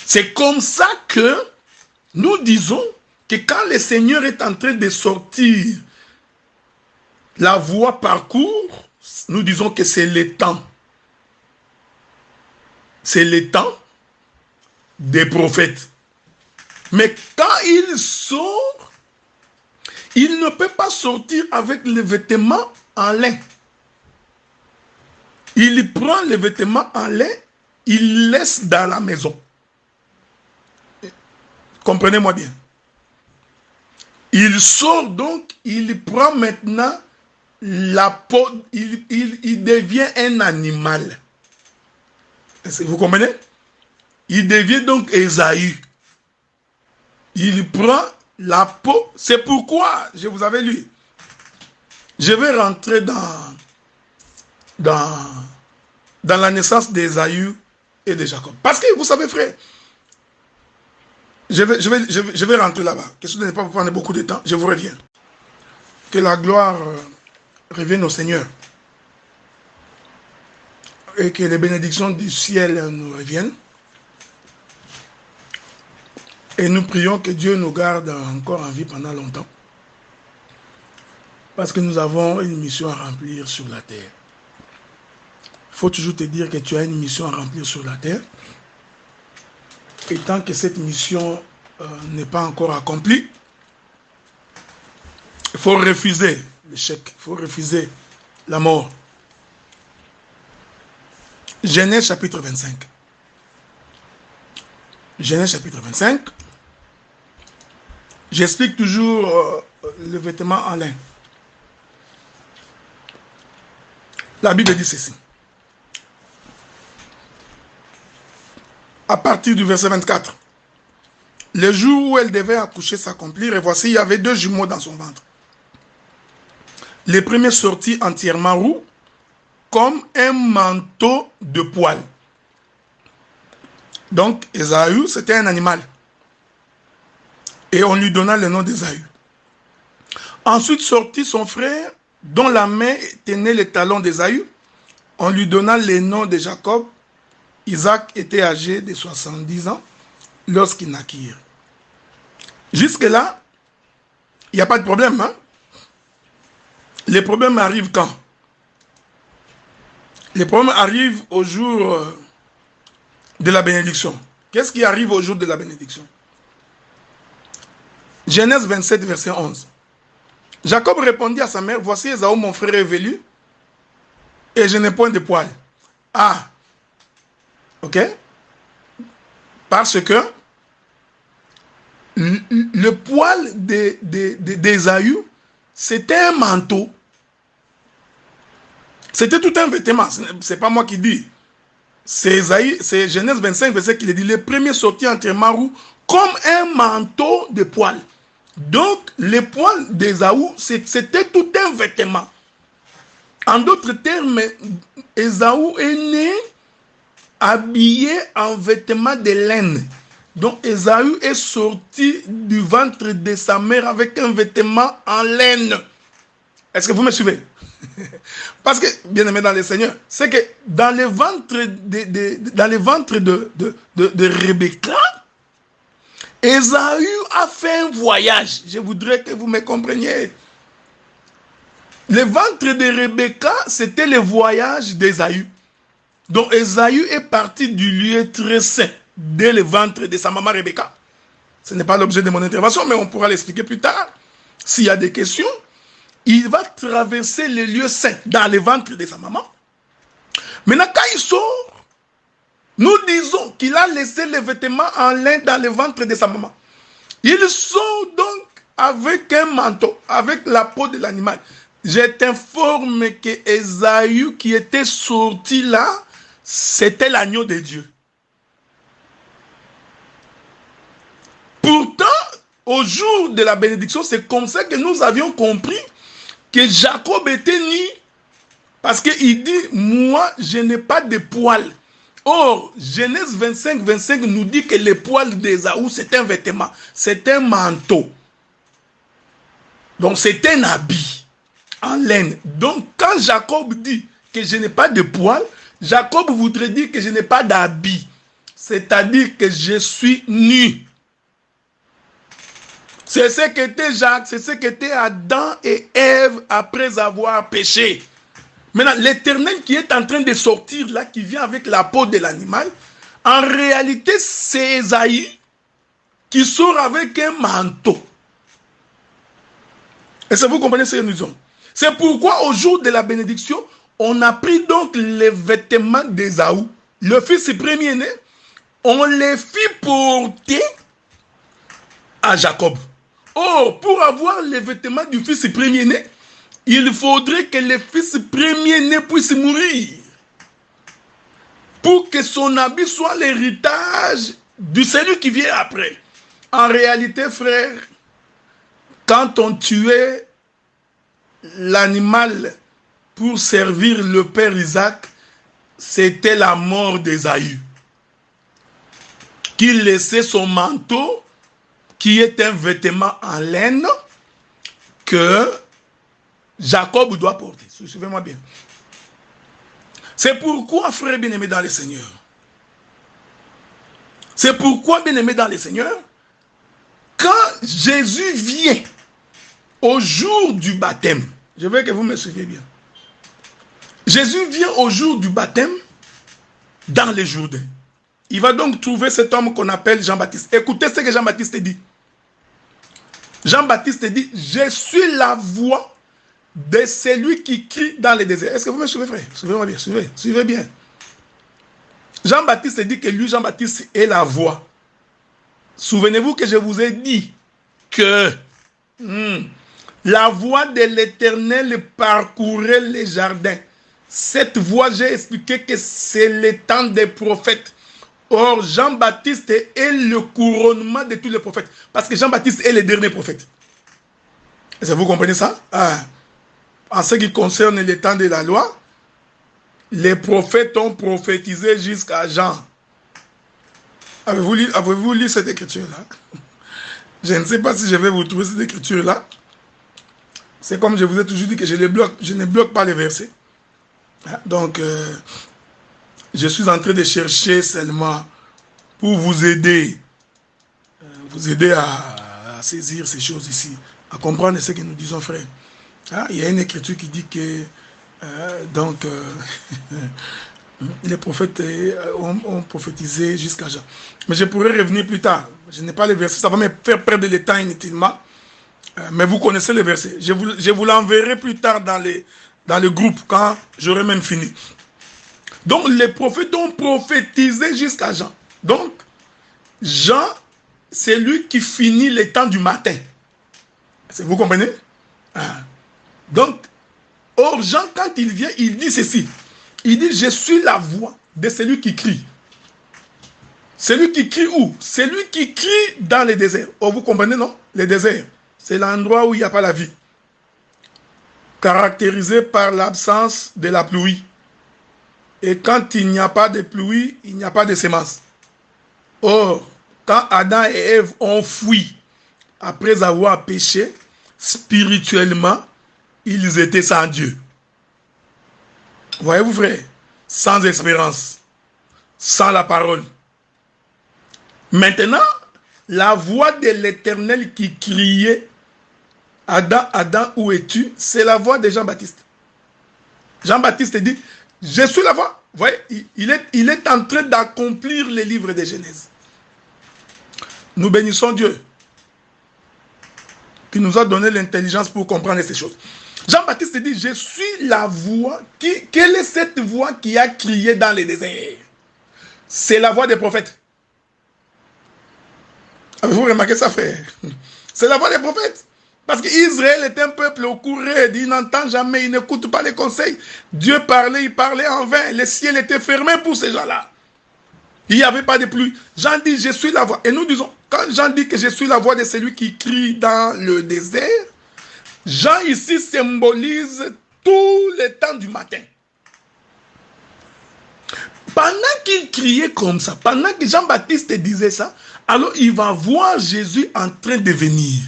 C'est comme ça que nous disons que quand le Seigneur est en train de sortir la voie parcours, nous disons que c'est le temps. C'est le temps des prophètes. Mais quand il sort, il ne peut pas sortir avec les vêtements en lin. Il prend les vêtements en lin, il laisse dans la maison. Comprenez-moi bien. Il sort donc, il prend maintenant la peau, il devient un animal. Vous comprenez? Il devient donc Ésaü. Il prend la peau. C'est pourquoi, je vous avais lu, je vais rentrer dans la naissance d'Ésaü et de Jacob. Parce que vous savez, frère, je vais rentrer là-bas. Question de ne pas vous prendre beaucoup de temps, je vous reviens. Que la gloire revienne au Seigneur. Et que les bénédictions du ciel nous reviennent. Et nous prions que Dieu nous garde encore en vie pendant longtemps. Parce que nous avons une mission à remplir sur la terre. Il faut toujours te dire que tu as une mission à remplir sur la terre. Et tant que cette mission n'est pas encore accomplie, il faut refuser l'échec, il faut refuser la mort. Genèse chapitre 25. Genèse chapitre 25. J'explique toujours le vêtement en lin. La Bible dit ceci. À partir du verset 24. Le jour où elle devait accoucher s'accomplir, et voici, il y avait 2 jumeaux dans son ventre. Le premier sortit entièrement roux, comme un manteau de poils. Donc, Ésaü, c'était un animal. Et on lui donna le nom d'Ésaü. Ensuite sortit son frère, dont la main tenait le talon d'Ésaü. On lui donna le nom de Jacob. Isaac était âgé de 70 ans lorsqu'il naquit. Jusque-là, il n'y a pas de problème. Hein? Les problèmes arrivent quand? Les problèmes arrivent au jour de la bénédiction. Qu'est-ce qui arrive au jour de la bénédiction? Genèse 27, verset 11. Jacob répondit à sa mère, voici Ésaü, mon frère est velu, et je n'ai point de poils. Ah, ok? Parce que le poil d'Ésaü, c'était un manteau. C'était tout un vêtement. C'est pas moi qui dis. C'est Genèse 25, verset qui le dit. Le premier sortit entièrement roux, comme un manteau de poils. Donc, les poils d'Ésaü, c'était tout un vêtement. En d'autres termes, Ésaü est né habillé en vêtements de laine. Donc, Ésaü est sorti du ventre de sa mère avec un vêtement en laine. Est-ce que vous me suivez? Parce que, bien aimé dans le Seigneur, c'est que dans le ventre de Rebecca, Ésaü a fait un voyage. Je voudrais que vous me compreniez. Le ventre de Rebecca, c'était le voyage d'Ésaü. Donc Ésaü est parti du lieu très saint, dès le ventre de sa maman Rebecca. Ce n'est pas l'objet de mon intervention, mais on pourra l'expliquer plus tard. S'il y a des questions, il va traverser le lieu saint dans le ventre de sa maman. Maintenant, quand il sort, nous disons qu'il a laissé les vêtements en lin dans le ventre de sa maman. Il sort donc avec un manteau, avec la peau de l'animal. Je t'informe que Ésaü qui était sorti là, c'était l'agneau de Dieu. Pourtant, au jour de la bénédiction, c'est comme ça que nous avions compris que Jacob était nu. Parce qu'il dit, moi, je n'ai pas de poils. Or, Genèse 25, 25 nous dit que les poils d'Ésaü, c'est un vêtement, c'est un manteau. Donc, c'est un habit en laine. Donc, quand Jacob dit que je n'ai pas de poils, Jacob voudrait dire que je n'ai pas d'habit. C'est-à-dire que je suis nu. C'est ce qu'était Jacques, c'est ce qu'était Adam et Ève après avoir péché. Maintenant, l'Éternel qui est en train de sortir là, qui vient avec la peau de l'animal, en réalité, c'est Ésaü qui sort avec un manteau. Est-ce que vous comprenez ce que nous disons? C'est pourquoi au jour de la bénédiction, on a pris donc les vêtements d'Ésaü, le fils premier-né, on les fit porter à Jacob. Or, pour avoir les vêtements du fils premier-né, il faudrait que le fils premier-né puisse mourir. Pour que son habit soit l'héritage de celui qui vient après. En réalité, frère, quand on tuait l'animal pour servir le père Isaac, c'était la mort d'Ésaü. Qui laissait son manteau, qui est un vêtement en laine, que Jacob doit porter. Suivez-moi bien. C'est pourquoi, frère bien-aimé dans le Seigneur, c'est pourquoi, bien-aimé dans le Seigneur, quand Jésus vient au jour du baptême, je veux que vous me suiviez bien, Jésus vient au jour du baptême dans le Jourdain. Il va donc trouver cet homme qu'on appelle Jean-Baptiste. Écoutez ce que Jean-Baptiste dit. Jean-Baptiste dit, je suis la voix de celui qui crie dans le désert. Est-ce que vous me suivez, frère? Suivez-moi bien, suivez bien. Jean-Baptiste dit que lui, Jean-Baptiste, est la voix. Souvenez-vous que je vous ai dit que la voix de l'Éternel parcourait les jardins. Cette voix, j'ai expliqué que c'est le temps des prophètes. Or, Jean-Baptiste est le couronnement de tous les prophètes. Parce que Jean-Baptiste est le dernier prophète. Est-ce que vous comprenez ça? En ce qui concerne le temps de la loi, les prophètes ont prophétisé jusqu'à Jean. Avez-vous lu cette écriture-là? Je ne sais pas si je vais vous trouver cette écriture-là. C'est comme je vous ai toujours dit que je ne bloque pas les versets. Donc, je suis en train de chercher seulement pour vous aider à saisir ces choses ici, à comprendre ce que nous disons, frère. Il y a une écriture qui dit que les prophètes ont prophétisé jusqu'à Jean. Mais je pourrais revenir plus tard. Je n'ai pas les versets, ça va me faire perdre le temps inutilement. Mais vous connaissez les versets. Je vous l'enverrai plus tard dans le groupe, quand j'aurai même fini. Donc, les prophètes ont prophétisé jusqu'à Jean. Donc, Jean, c'est lui qui finit le temps du matin. Vous comprenez? Donc, or, Jean, quand il vient, il dit ceci. Il dit, je suis la voix de celui qui crie. Celui qui crie où? Celui qui crie dans le désert. Oh, vous comprenez, non? Le désert, c'est l'endroit où il n'y a pas la vie. Caractérisé par l'absence de la pluie. Et quand il n'y a pas de pluie, il n'y a pas de semences. Or, quand Adam et Ève ont fui, après avoir péché, spirituellement, ils étaient sans Dieu. Voyez-vous, frère? Sans espérance, sans la parole. Maintenant, la voix de l'Éternel qui criait Adam, Adam, où es-tu? C'est la voix de Jean-Baptiste. Jean-Baptiste dit, je suis la voix. Vous voyez, il est en train d'accomplir les livres de Genèse. Nous bénissons Dieu qui nous a donné l'intelligence pour comprendre ces choses. Jean-Baptiste dit, je suis la voix. Quelle est cette voix qui a crié dans les déserts? C'est la voix des prophètes. Avez-vous remarqué ça, frère? C'est la voix des prophètes. Parce qu'Israël est un peuple au courant, il n'entend jamais, il n'écoute pas les conseils. Dieu parlait, il parlait en vain. Les ciels étaient fermés pour ces gens-là. Il n'y avait pas de pluie. Jean dit, je suis la voix. Et nous disons, quand Jean dit que je suis la voix de celui qui crie dans le désert, Jean ici symbolise tout le temps du matin. Pendant qu'il criait comme ça, pendant que Jean-Baptiste disait ça, alors il va voir Jésus en train de venir.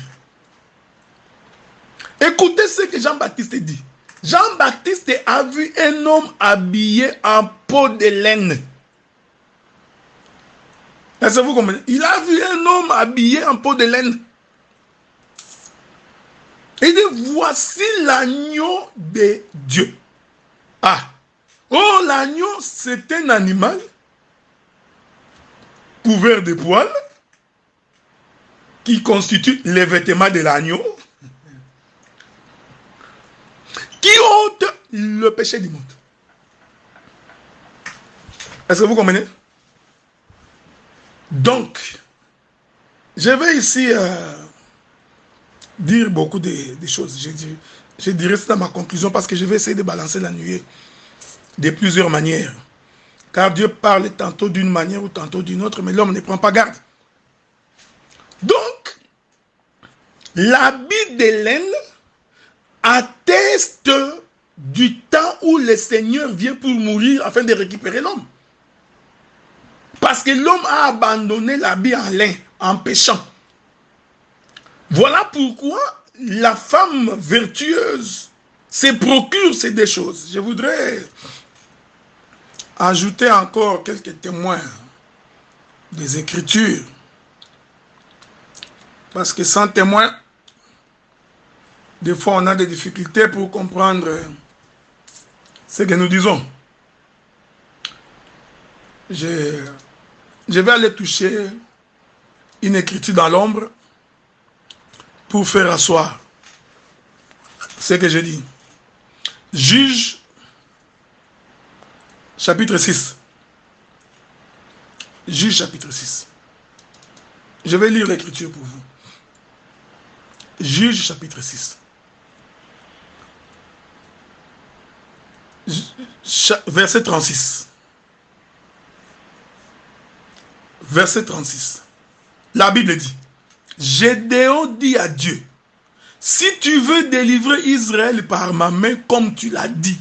Écoutez ce que Jean-Baptiste dit. Jean-Baptiste a vu un homme habillé en peau de laine. Est-ce que vous comprenez? Il a vu un homme habillé en peau de laine. Il dit, voici l'agneau de Dieu. Ah. Oh, l'agneau, c'est un animal couvert de poils qui constitue les vêtements de l'agneau qui ôte le péché du monde. Est-ce que vous comprenez? Donc, je vais ici dire beaucoup de choses. Je dirais ça dans ma conclusion parce que je vais essayer de balancer la nuée de plusieurs manières. Car Dieu parle tantôt d'une manière ou tantôt d'une autre, mais l'homme ne prend pas garde. Donc, l'habit de laine atteste du temps où le Seigneur vient pour mourir afin de récupérer l'homme. Parce que l'homme a abandonné l'habit en lin, en péchant. Voilà pourquoi la femme vertueuse se procure ces deux choses. Je voudrais ajouter encore quelques témoins des Écritures. Parce que sans témoins, des fois on a des difficultés pour comprendre ce que nous disons. Je vais aller toucher une écriture dans l'ombre pour faire asseoir ce que je dis. Juge, chapitre 6. Juge, chapitre 6. Je vais lire l'écriture pour vous. Juge, chapitre 6. Verset 36. Verset 36. La Bible dit, Gédéon dit à Dieu, si tu veux délivrer Israël par ma main comme tu l'as dit.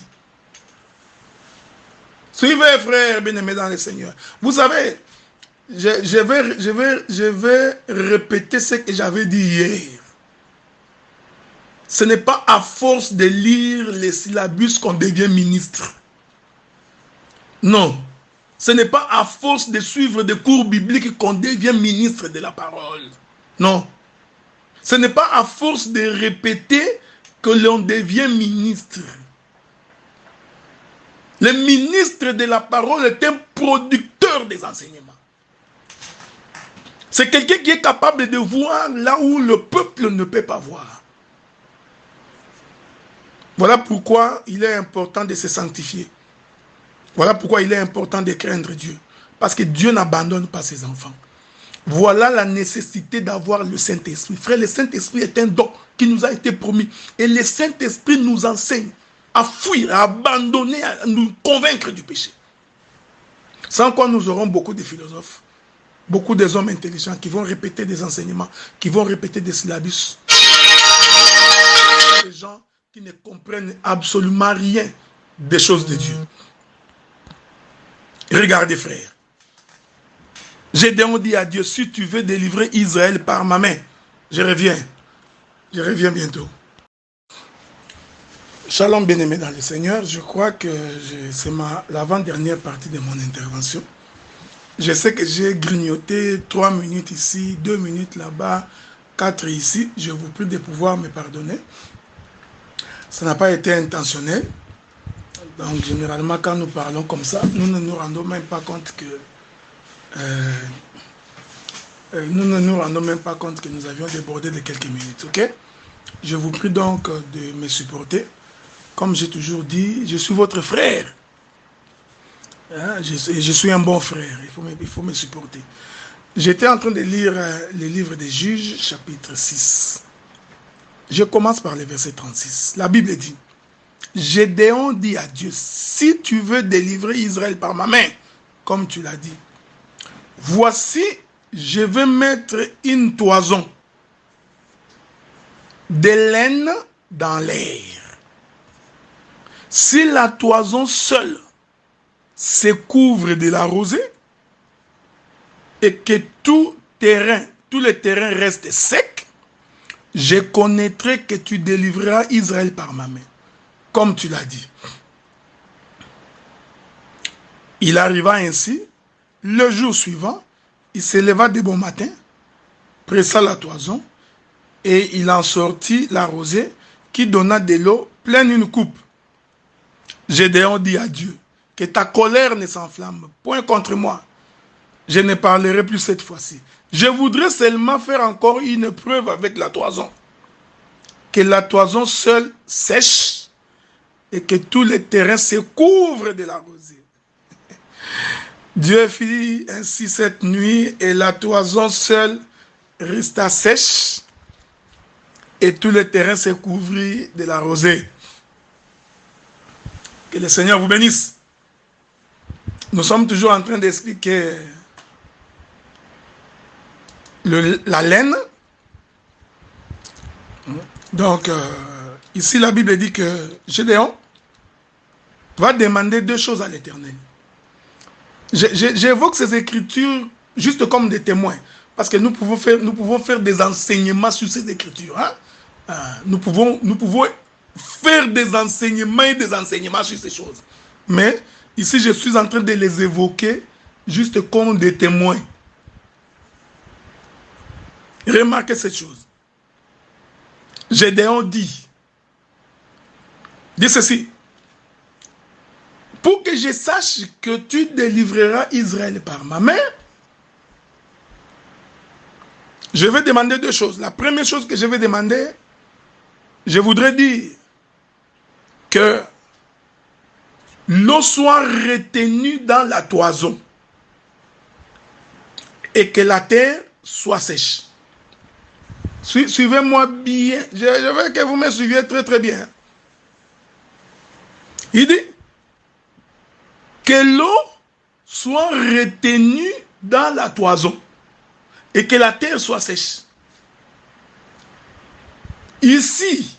Suivez, frères bien-aimés dans le Seigneur. Vous savez, je vais répéter ce que j'avais dit hier. Ce n'est pas à force de lire les syllabus qu'on devient ministre. Non. Ce n'est pas à force de suivre des cours bibliques qu'on devient ministre de la parole. Non. Ce n'est pas à force de répéter que l'on devient ministre. Le ministre de la parole est un producteur des enseignements. C'est quelqu'un qui est capable de voir là où le peuple ne peut pas voir. Voilà pourquoi il est important de se sanctifier. Voilà pourquoi il est important de craindre Dieu. Parce que Dieu n'abandonne pas ses enfants. Voilà la nécessité d'avoir le Saint-Esprit. Frère, le Saint-Esprit est un don qui nous a été promis. Et le Saint-Esprit nous enseigne à fuir, à abandonner, à nous convaincre du péché. Sans quoi nous aurons beaucoup de philosophes, beaucoup des hommes intelligents qui vont répéter des enseignements, qui vont répéter des syllabus. Des gens qui ne comprennent absolument rien des choses de Dieu. Regardez, frère. Gédéon dit à Dieu, si tu veux délivrer Israël par ma main, je reviens. Je reviens bientôt. Shalom, bien-aimé dans le Seigneur. Je crois que c'est l'avant-dernière partie de mon intervention. Je sais que j'ai grignoté 3 minutes ici, 2 minutes là-bas. 4 ici. Je vous prie de pouvoir me pardonner. Ça n'a pas été intentionnel. Donc, généralement, quand nous parlons comme ça, nous ne nous rendons même pas compte que nous avions débordé de quelques minutes. Ok? Je vous prie donc de me supporter. Comme j'ai toujours dit, je suis votre frère. Hein? Je suis un bon frère. Il faut me supporter. J'étais en train de lire le livre des Juges, chapitre 6. Je commence par le verset 36. La Bible dit, Gédéon dit à Dieu, si tu veux délivrer Israël par ma main, comme tu l'as dit, voici, je vais mettre une toison de laine dans l'air. Si la toison seule se couvre de la rosée et que tous les terrains restent secs, je connaîtrai que tu délivreras Israël par ma main, comme tu l'as dit. Il arriva ainsi, le jour suivant, il se leva de bon matin, pressa la toison, et il en sortit la rosée qui donna de l'eau pleine une coupe. Gédéon dit à Dieu, que ta colère ne s'enflamme point contre moi. Je ne parlerai plus cette fois-ci. Je voudrais seulement faire encore une preuve avec la toison. Que la toison seule sèche et que tous les terrains se couvrent de la rosée. Dieu fit ainsi cette nuit et la toison seule resta sèche et tous les terrains se couvrirent de la rosée. Que le Seigneur vous bénisse. Nous sommes toujours en train d'expliquer la laine. Donc, ici la Bible dit que Gédéon va demander deux choses à l'Éternel. J'évoque ces écritures juste comme des témoins, parce que nous pouvons faire des enseignements sur ces écritures. Hein? Nous pouvons faire des enseignements sur ces choses. Mais ici, je suis en train de les évoquer juste comme des témoins. Remarquez cette chose. Gédéon dit ceci. Pour que je sache que tu délivreras Israël par ma main, je vais demander deux choses. La première chose que je vais demander, je voudrais dire que l'eau soit retenue dans la toison et que la terre soit sèche. Suivez-moi bien. Je veux que vous me suiviez très très bien. Il dit que l'eau soit retenue dans la toison et que la terre soit sèche. Ici,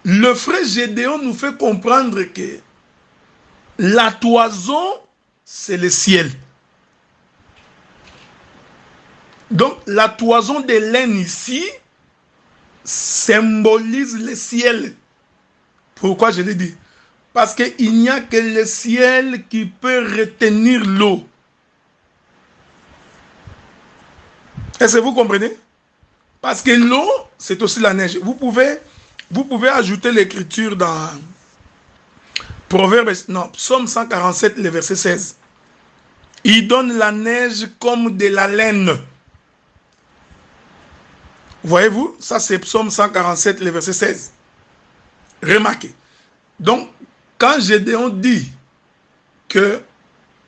le frère Gédéon nous fait comprendre que la toison, c'est le ciel. Donc, la toison de laine ici symbolise le ciel. Pourquoi je l'ai dit? Parce qu'il n'y a que le ciel qui peut retenir l'eau. Est-ce que vous comprenez? Parce que l'eau, c'est aussi la neige. Vous pouvez ajouter l'écriture dans Psaume 147, le verset 16. Il donne la neige comme de la laine. Voyez-vous, ça c'est Psaume 147, le verset 16. Remarquez. Donc, quand Gédéon dit que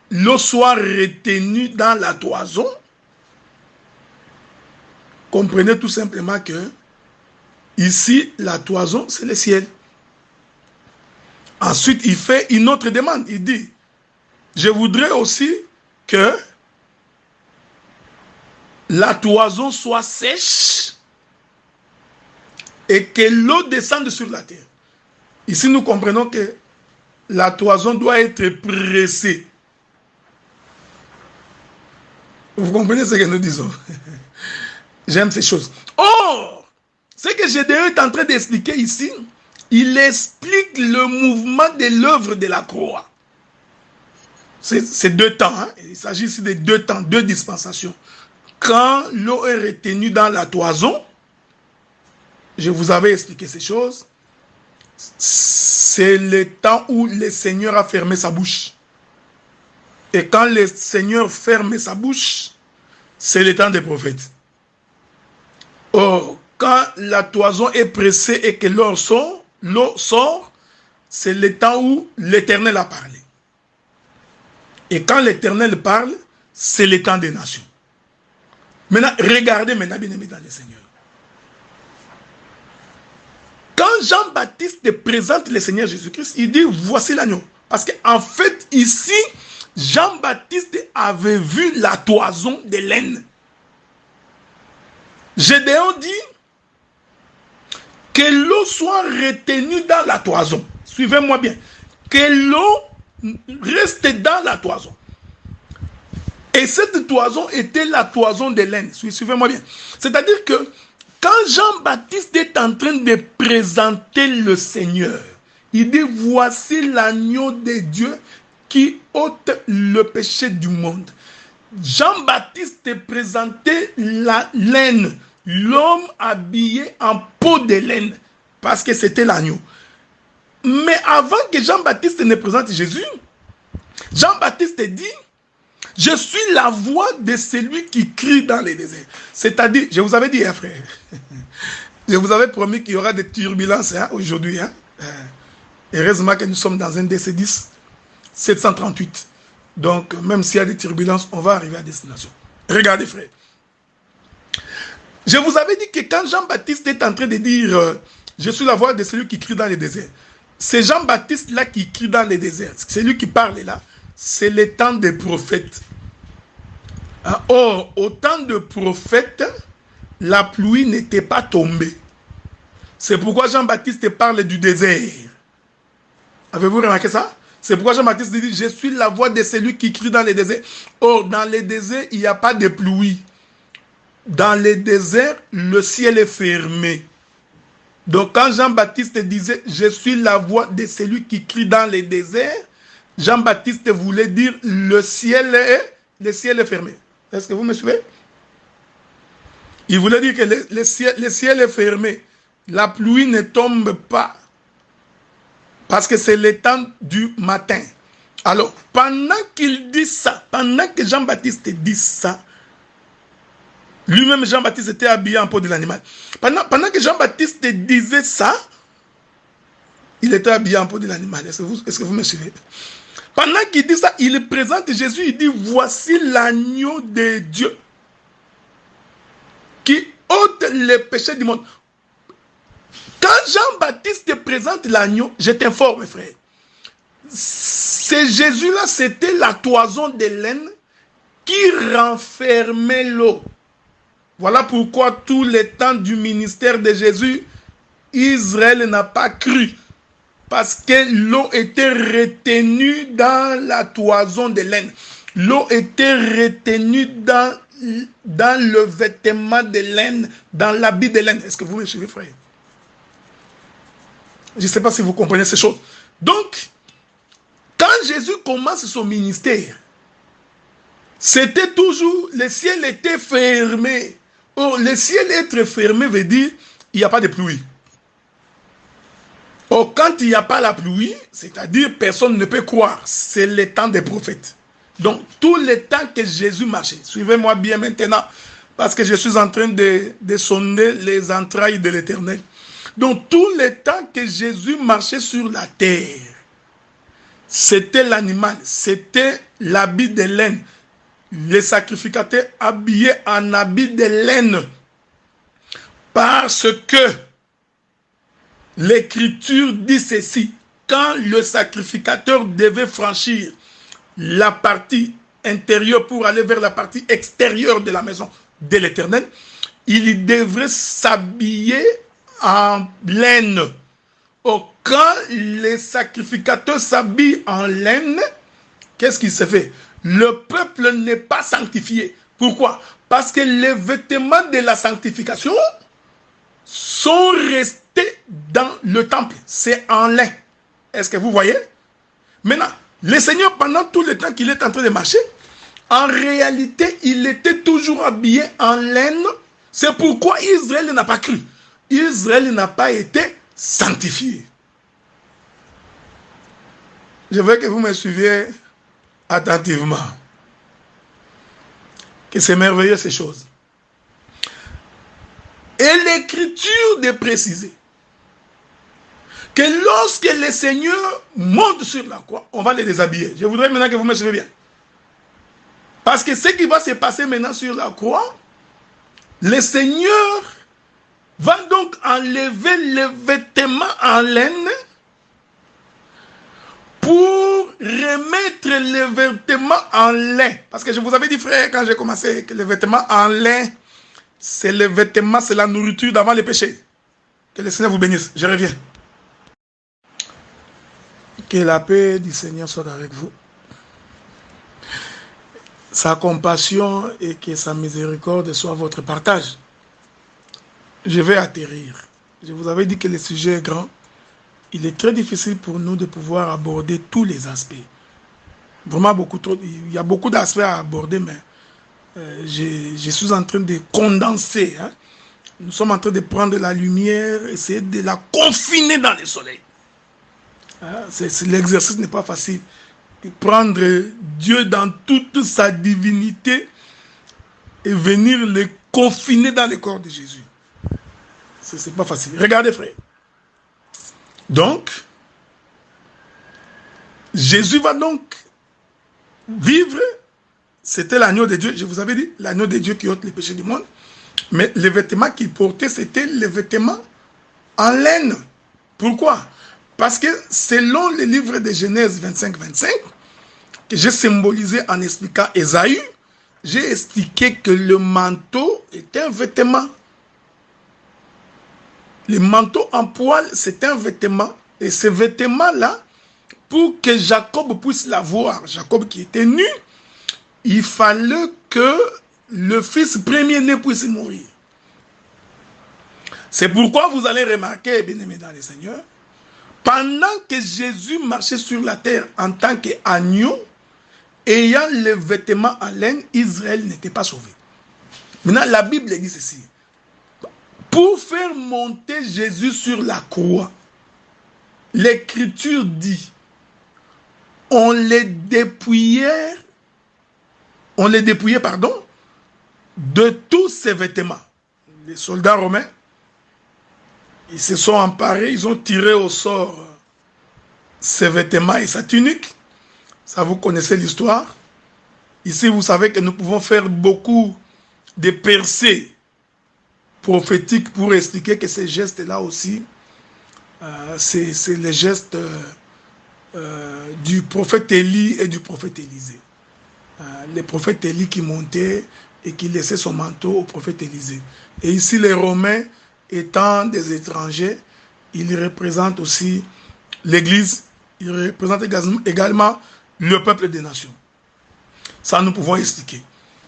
l'eau soit retenue dans la toison, comprenez tout simplement que ici, la toison, c'est le ciel. Ensuite, il fait une autre demande. Il dit, je voudrais aussi que la toison soit sèche et que l'eau descende sur la terre. Ici, nous comprenons que la toison doit être pressée. Vous comprenez ce que nous disons? J'aime ces choses. Or, ce que Gédéon est en train d'expliquer ici, il explique le mouvement de l'œuvre de la croix. C'est deux temps. Hein? Il s'agit ici de deux temps, deux dispensations. quand l'eau est retenue dans la toison, je vous avais expliqué ces choses, c'est le temps où le Seigneur a fermé sa bouche. Et quand le Seigneur ferme sa bouche, c'est le temps des prophètes. Or, quand la toison est pressée et que l'eau sort, c'est le temps où l'Éternel a parlé. Et quand l'Éternel parle, c'est le temps des nations. Maintenant, regardez maintenant, bien-aimés dans le Seigneur. Quand Jean-Baptiste présente le Seigneur Jésus-Christ, il dit, voici l'agneau. Parce qu'en fait, ici, Jean-Baptiste avait vu la toison de laine. Gédéon dit que l'eau soit retenue dans la toison. Suivez-moi bien. Que l'eau reste dans la toison. Et cette toison était la toison de laine. Suivez-moi bien. C'est-à-dire que quand Jean-Baptiste est en train de présenter le Seigneur, il dit, voici l'agneau de Dieu qui ôte le péché du monde. Jean-Baptiste présentait la laine, l'homme habillé en peau de laine, parce que c'était l'agneau. Mais avant que Jean-Baptiste ne présente Jésus, Jean-Baptiste dit, je suis la voix de celui qui crie dans les déserts. C'est-à-dire, je vous avais dit, hein, frère, je vous avais promis qu'il y aura des turbulences aujourd'hui. Heureusement que nous sommes dans un DC-10 738. Donc, même s'il y a des turbulences, on va arriver à destination. Regardez, frère. Je vous avais dit que quand Jean-Baptiste est en train de dire je suis la voix de celui qui crie dans les déserts, c'est Jean-Baptiste là qui crie dans les déserts. C'est lui qui parle là. C'est le temps des prophètes. Or, au temps de prophètes, la pluie n'était pas tombée. C'est pourquoi Jean-Baptiste parle du désert. Avez-vous remarqué ça? C'est pourquoi Jean-Baptiste dit, je suis la voix de celui qui crie dans les déserts. Or, dans les déserts, il n'y a pas de pluie. Dans les déserts, le ciel est fermé. Donc, quand Jean-Baptiste disait, je suis la voix de celui qui crie dans les déserts, Jean-Baptiste voulait dire, le ciel est fermé. Est-ce que vous me suivez? Il voulait dire que le ciel est fermé. La pluie ne tombe pas. Parce que c'est le temps du matin. Alors, pendant qu'il dit ça, pendant que Jean-Baptiste dit ça, lui-même Jean-Baptiste était habillé en peau de l'animal. Pendant que Jean-Baptiste disait ça, il était habillé en peau de l'animal. Est-ce que vous me suivez? Pendant qu'il dit ça, il présente Jésus, il dit, voici l'agneau de Dieu qui ôte les péchés du monde. Quand Jean-Baptiste présente l'agneau, je t'informe, frère, c'est Jésus-là, c'était la toison de laine qui renfermait l'eau. Voilà pourquoi tout le temps du ministère de Jésus, Israël n'a pas cru. Parce que l'eau était retenue dans la toison de laine. L'eau était retenue dans le vêtement de laine, dans l'habit de laine. Est-ce que vous me suivez, frère? Je ne sais pas si vous comprenez ces choses. Donc, quand Jésus commence son ministère, c'était toujours, le ciel était fermé. Or, le ciel être fermé veut dire, il n'y a pas de pluie. Or, quand il n'y a pas la pluie, c'est-à-dire personne ne peut croire, c'est le temps des prophètes. Donc, tout le temps que Jésus marchait, suivez-moi bien maintenant, parce que je suis en train de sonder les entrailles de l'Éternel. Donc, tout le temps que Jésus marchait sur la terre, c'était l'animal, c'était l'habit de laine. Les sacrificateurs habillés en habit de laine. Parce que l'Écriture dit ceci, quand le sacrificateur devait franchir la partie intérieure pour aller vers la partie extérieure de la maison de l'Éternel, il devrait s'habiller en laine. Or, quand les sacrificateurs s'habillent en laine, qu'est-ce qui se fait? Le peuple n'est pas sanctifié. Pourquoi? Parce que les vêtements de la sanctification sont restés dans le temple. C'est en lin. Est-ce que vous voyez? Maintenant, le Seigneur, pendant tout le temps qu'il est en train de marcher, En réalité, il était toujours habillé en laine. C'est pourquoi Israël n'a pas cru. Israël n'a pas été sanctifié. Je veux que vous me suiviez attentivement. Que c'est merveilleux ces choses. Et l'Écriture de préciser que lorsque le Seigneur monte sur la croix, on va les déshabiller. Je voudrais maintenant que vous me suivez bien. Parce que ce qui va se passer maintenant sur la croix, le Seigneur va donc enlever les vêtements en laine pour remettre les vêtements en lin. Parce que je vous avais dit, frère, quand j'ai commencé, que les vêtements en lin, c'est les vêtements, c'est la nourriture d'avant les péchés. Que le Seigneur vous bénisse. Je reviens. Que la paix du Seigneur soit avec vous. Sa compassion et que sa miséricorde soit votre partage. Je vais atterrir. Je vous avais dit que le sujet est grand. Il est très difficile pour nous de pouvoir aborder tous les aspects. Vraiment beaucoup trop. Il y a beaucoup d'aspects à aborder, mais je suis en train de condenser. Hein. Nous sommes en train de prendre la lumière, essayer de la confiner dans le soleil. Hein, l'exercice n'est pas facile. De prendre Dieu dans toute sa divinité et venir le confiner dans le corps de Jésus. C'est pas facile. Regardez, frère. Donc, Jésus va donc vivre. C'était l'agneau de Dieu. Je vous avais dit, l'agneau de Dieu qui ôte les péchés du monde. Mais les vêtements qu'il portait, c'était les vêtements en laine. Pourquoi? Parce que selon le livre de Genèse 25-25, que j'ai symbolisé en expliquant Ésaü, j'ai expliqué que le manteau était un vêtement. Le manteau en poil, c'est un vêtement. Et ce vêtement-là, pour que Jacob puisse l'avoir, Jacob qui était nu, il fallait que le fils premier-né puisse mourir. C'est pourquoi vous allez remarquer, bien-aimés dans le Seigneur, pendant que Jésus marchait sur la terre en tant qu'agneau, ayant les vêtements en laine, Israël n'était pas sauvé. Maintenant, la Bible dit ceci. Pour faire monter Jésus sur la croix, l'Écriture dit, on les dépouillait, de tous ses vêtements. Les soldats romains, ils se sont emparés, ils ont tiré au sort ses vêtements et sa tunique. Ça, vous connaissez l'histoire. Ici, vous savez que nous pouvons faire beaucoup de percées prophétiques pour expliquer que ces gestes-là aussi, c'est les gestes du prophète Élie et du prophète Élisée. Le prophète Élie qui montait et qui laissait son manteau au prophète Élisée. Et ici, les Romains, étant des étrangers, ils représentent aussi l'Église, ils représentent également le peuple des nations. Ça, nous pouvons expliquer.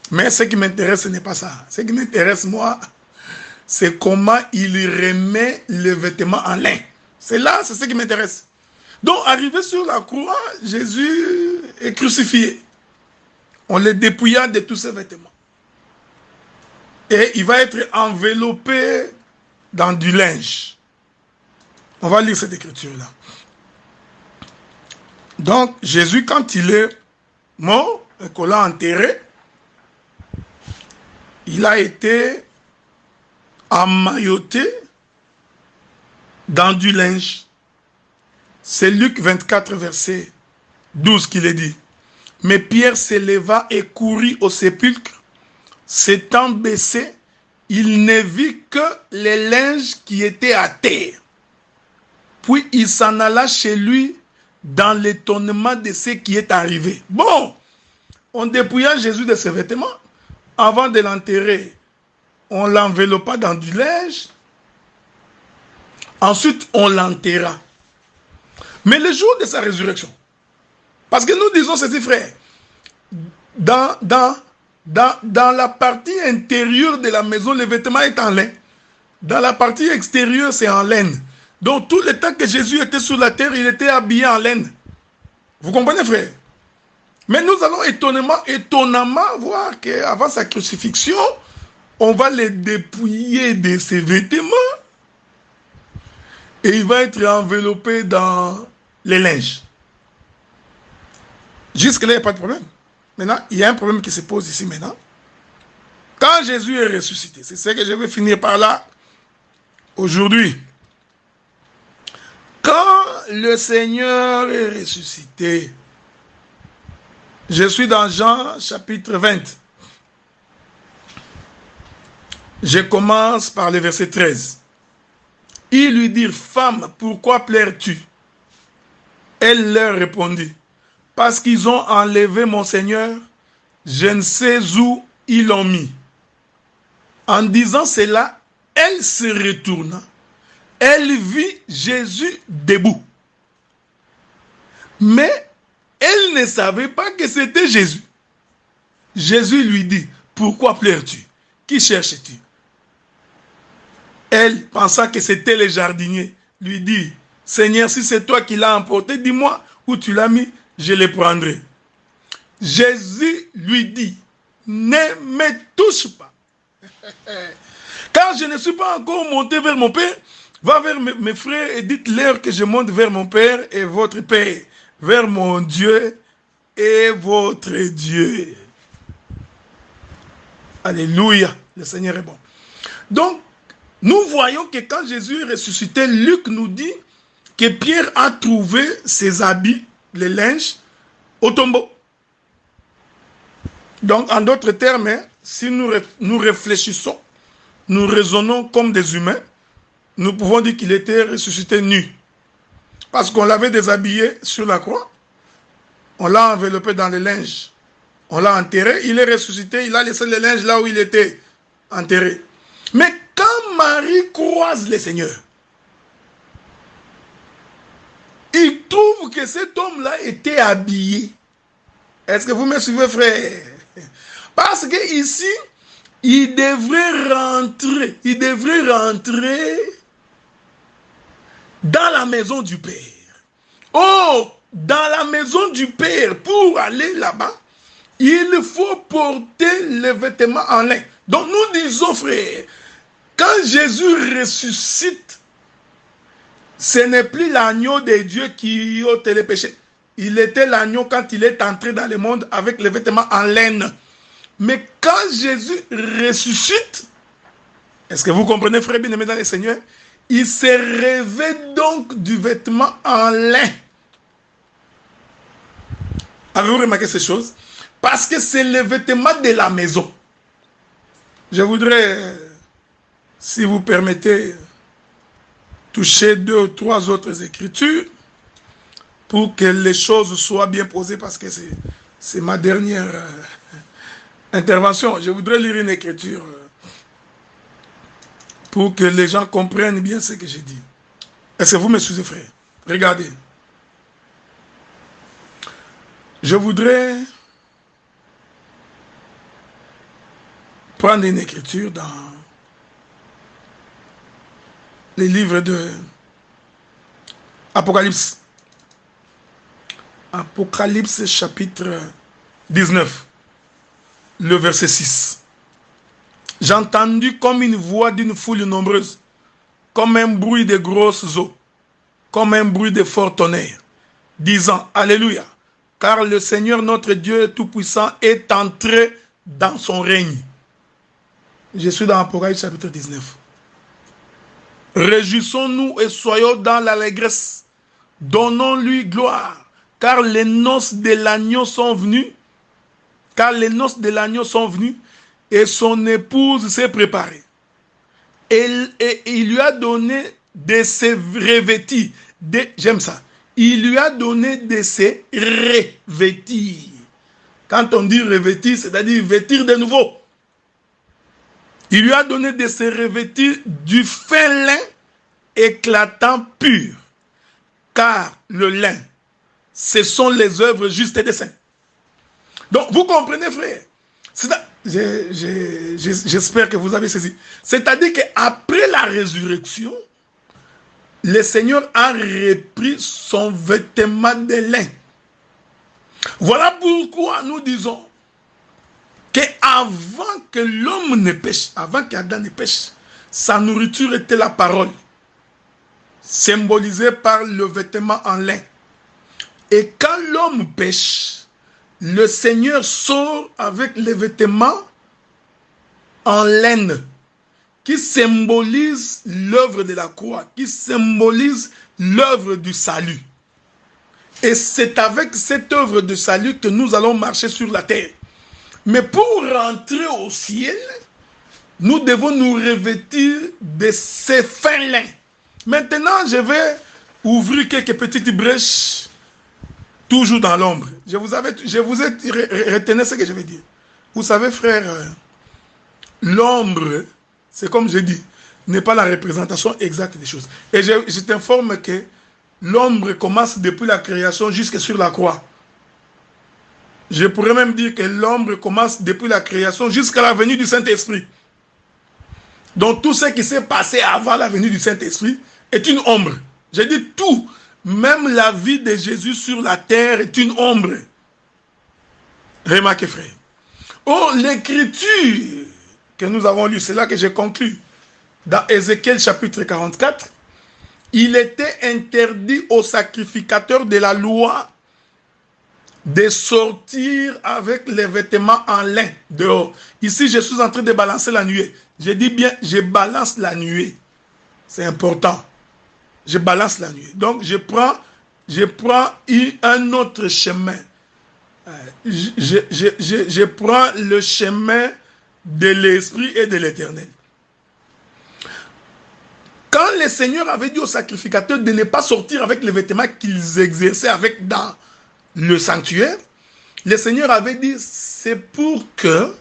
Mais ce qui m'intéresse, ce n'est pas ça. Ce qui m'intéresse, moi, c'est comment il remet le vêtement en lin. C'est ce qui m'intéresse. Donc, arrivé sur la croix, Jésus est crucifié. On le dépouilla de tous ses vêtements. Et il va être enveloppé dans du linge. On va lire cette écriture-là. Donc, Jésus, quand il est mort, et qu'on l'a enterré, il a été emmailloté dans du linge. C'est Luc 24, verset 12 qui le dit. Mais Pierre s'éleva et courut au sépulcre. S'étant baissé, il ne vit que les linges qui étaient à terre. Puis il s'en alla chez lui dans l'étonnement de ce qui est arrivé. Bon, on dépouilla Jésus de ses vêtements. Avant de l'enterrer, on l'enveloppa dans du linge. Ensuite, on l'enterra. Mais le jour de sa résurrection, parce que nous disons ceci, frère, dans la partie intérieure de la maison, le vêtement est en lin. Dans la partie extérieure, c'est en laine. Donc, tout le temps que Jésus était sur la terre, il était habillé en laine. Vous comprenez, frère? Mais nous allons étonnamment voir qu'avant sa crucifixion, on va les dépouiller de ses vêtements et il va être enveloppé dans les linges. Jusque-là, il n'y a pas de problème. Maintenant, il y a un problème qui se pose ici maintenant. Quand Jésus est ressuscité, c'est ce que je vais finir par là aujourd'hui. Quand le Seigneur est ressuscité, je suis dans Jean chapitre 20. Je commence par le verset 13. Ils lui dirent, femme, pourquoi pleures-tu? Elle leur répondit, parce qu'ils ont enlevé mon Seigneur, je ne sais où ils l'ont mis. En disant cela, elle se retourna. Elle vit Jésus debout. Mais elle ne savait pas que c'était Jésus. Jésus lui dit, pourquoi pleures-tu? Qui cherches-tu? Elle, pensant que c'était le jardinier, lui dit, Seigneur, si c'est toi qui l'as emporté, dis-moi où tu l'as mis, je le prendrai. Jésus lui dit, ne me touche pas. Car je ne suis pas encore monté vers mon Père. Va vers mes frères et dites-leur que je monte vers mon Père et votre Père, vers mon Dieu et votre Dieu. Alléluia, le Seigneur est bon. Donc, nous voyons que quand Jésus est ressuscité, Luc nous dit que Pierre a trouvé ses habits, les linges, au tombeau. Donc, en d'autres termes, si nous réfléchissons, nous raisonnons comme des humains, nous pouvons dire qu'il était ressuscité nu. Parce qu'on l'avait déshabillé sur la croix, on l'a enveloppé dans les linges, on l'a enterré, il est ressuscité, il a laissé les linges là où il était enterré. Mais quand Marie croise le Seigneur, il trouve que cet homme-là était habillé. Est-ce que vous me suivez, frère? Parce que ici, il devrait rentrer dans la maison du Père. Oh, dans la maison du Père, pour aller là-bas, il faut porter les vêtements en lin. Donc nous disons, frère, quand Jésus ressuscite, ce n'est plus l'agneau de Dieu qui ôte les péchés. Il était l'agneau quand il est entré dans le monde avec les vêtements en laine. Mais quand Jésus ressuscite, est-ce que vous comprenez, frère bien-aimé dans le Seigneur? Il s'est revêt donc du vêtement en lin. Avez-vous remarqué ces choses? Parce que c'est le vêtement de la maison. Je voudrais, si vous permettez, toucher 2 ou 3 autres écritures pour que les choses soient bien posées, parce que c'est ma dernière intervention. Je voudrais lire une écriture pour que les gens comprennent bien ce que j'ai dit. Est-ce que vous me suivez, frère? Regardez. Je voudrais prendre une écriture dans les livres de Apocalypse. Apocalypse chapitre 19, le verset 6. J'ai entendu comme une voix d'une foule nombreuse, comme un bruit de grosses eaux, comme un bruit de fort tonnerre, disant Alléluia, car le Seigneur notre Dieu Tout-Puissant est entré dans son règne. Je suis dans Apocalypse chapitre 19. Réjouissons-nous et soyons dans l'allégresse. Donnons-lui gloire, car les noces de l'agneau sont venues, et son épouse s'est préparée. Et il lui a donné de se revêtir. J'aime ça. Il lui a donné de se revêtir. Quand on dit revêtir, c'est-à-dire vêtir de nouveau. Il lui a donné de se revêtir du fin lin éclatant pur. Car le lin, ce sont les œuvres justes des saints. Donc, vous comprenez, frère? J'espère que vous avez saisi. C'est-à-dire qu'après la résurrection, le Seigneur a repris son vêtement de lin. Voilà pourquoi nous disons qu'avant que l'homme ne pêche, avant qu'Adam ne pêche, sa nourriture était la parole, symbolisée par le vêtement en lin. Et quand l'homme pêche, le Seigneur sort avec les vêtements en laine qui symbolisent l'œuvre de la croix, qui symbolise l'œuvre du salut. Et c'est avec cette œuvre de salut que nous allons marcher sur la terre. Mais pour rentrer au ciel, nous devons nous revêtir de ces fins lins. Maintenant, je vais ouvrir quelques petites brèches, toujours dans l'ombre. Je vous ai retenu ce que je vais dire. Vous savez, frère, l'ombre, c'est comme je dis, n'est pas la représentation exacte des choses. Et je t'informe que l'ombre commence depuis la création jusque sur la croix. Je pourrais même dire que l'ombre commence depuis la création jusqu'à la venue du Saint-Esprit. Donc tout ce qui s'est passé avant la venue du Saint-Esprit est une ombre. J'ai dit tout, même la vie de Jésus sur la terre est une ombre. Remarquez, frère. Oh, l'écriture que nous avons lue, c'est là que j'ai conclu. Dans Ézéchiel chapitre 44, il était interdit aux sacrificateurs de la loi de sortir avec les vêtements en lin dehors. Ici, je suis en train de balancer la nuée. Je dis bien, je balance la nuée. C'est important. Je balance la nuée. Donc, je prends un autre chemin. Je prends le chemin de l'Esprit et de l'Éternel. Quand le Seigneur avait dit aux sacrificateurs de ne pas sortir avec les vêtements qu'ils exerçaient avec dans le sanctuaire, le Seigneur avait dit, c'est pour que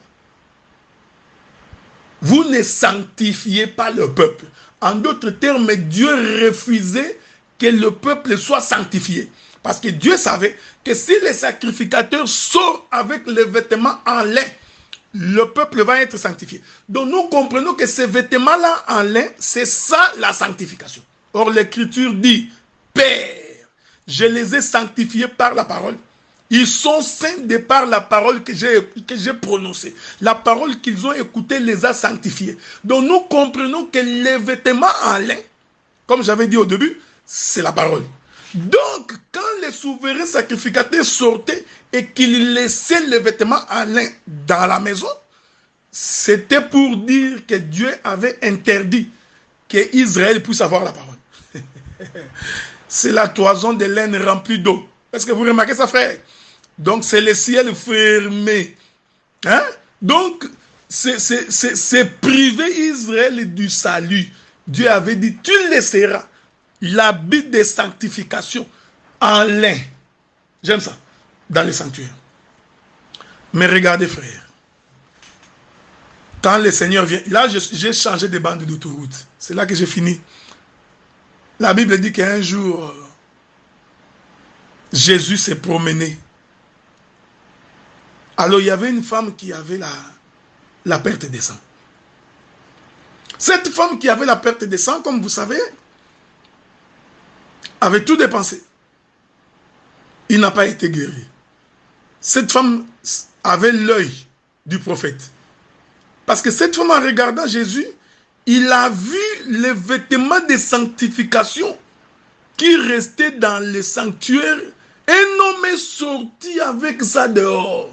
vous ne sanctifiez pas le peuple. En d'autres termes, Dieu refusait que le peuple soit sanctifié. Parce que Dieu savait que si les sacrificateurs sortent avec les vêtements en lin, le peuple va être sanctifié. Donc nous comprenons que ces vêtements-là en lin, c'est ça la sanctification. Or l'Écriture dit, Père, je les ai sanctifiés par la parole. Ils sont saints de par la parole que j'ai prononcée. La parole qu'ils ont écoutée les a sanctifiés. Donc nous comprenons que les vêtements en lin, comme j'avais dit au début, c'est la parole. Donc, quand les souverains sacrificateurs sortaient et qu'ils laissaient les vêtements en lin dans la maison, c'était pour dire que Dieu avait interdit qu'Israël puisse avoir la parole. C'est la toison de laine remplie d'eau. Est-ce que vous remarquez ça, frère? Donc, c'est le ciel fermé. Hein? Donc, c'est priver Israël du salut. Dieu avait dit, tu laisseras l'habit de sanctification en lin. J'aime ça. Dans les sanctuaires. Mais regardez, frère. Quand le Seigneur vient, là, j'ai changé de bande d'autoroute. C'est là que j'ai fini. La Bible dit qu'un jour, Jésus s'est promené. Alors, il y avait une femme qui avait la perte de sang. Cette femme qui avait la perte de sang, comme vous savez, avait tout dépensé. Il n'a pas été guéri. Cette femme avait l'œil du prophète. Parce que cette femme, en regardant Jésus, il a vu les vêtements de sanctification qui restaient dans le sanctuaire. Un homme est sorti avec ça dehors.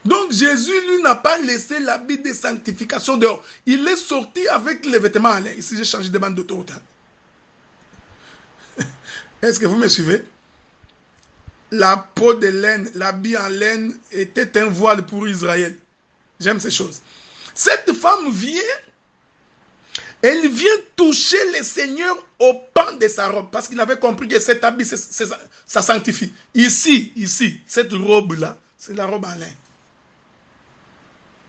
Donc Jésus, lui, n'a pas laissé l'habit de sanctification dehors. Il est sorti avec les vêtements en lin. Ici, j'ai changé de bande d'autoroute. Est-ce que vous me suivez? La peau de laine, l'habit en laine était un voile pour Israël. J'aime ces choses. Cette femme vient, elle vient toucher le Seigneur au pan de sa robe, parce qu'il avait compris que cet habit, ça sanctifie. Ici, cette robe-là, c'est la robe en lin.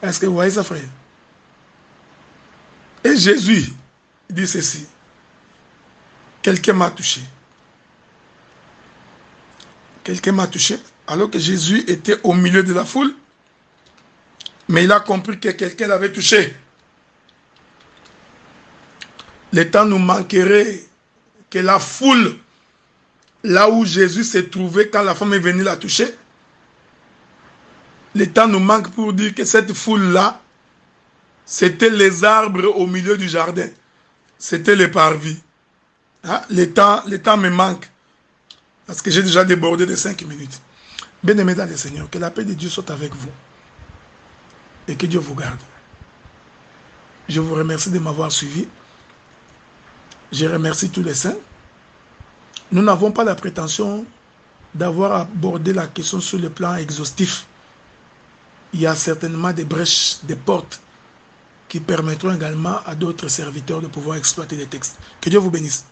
Est-ce que vous voyez ça, frère? Et Jésus dit ceci. Quelqu'un m'a touché. Quelqu'un m'a touché, alors que Jésus était au milieu de la foule. Mais il a compris que quelqu'un l'avait touché. Le temps nous manquerait que la foule là où Jésus s'est trouvé quand la femme est venue la toucher. Le temps nous manque pour dire que cette foule-là, c'était les arbres au milieu du jardin. C'était les parvis. Hein? Le temps me manque. Parce que j'ai déjà débordé de 5 minutes. Bien-aimés dans le Seigneur, que la paix de Dieu soit avec vous. Et que Dieu vous garde. Je vous remercie de m'avoir suivi. Je remercie tous les saints. Nous n'avons pas la prétention d'avoir abordé la question sur le plan exhaustif. Il y a certainement des brèches, des portes qui permettront également à d'autres serviteurs de pouvoir exploiter les textes. Que Dieu vous bénisse.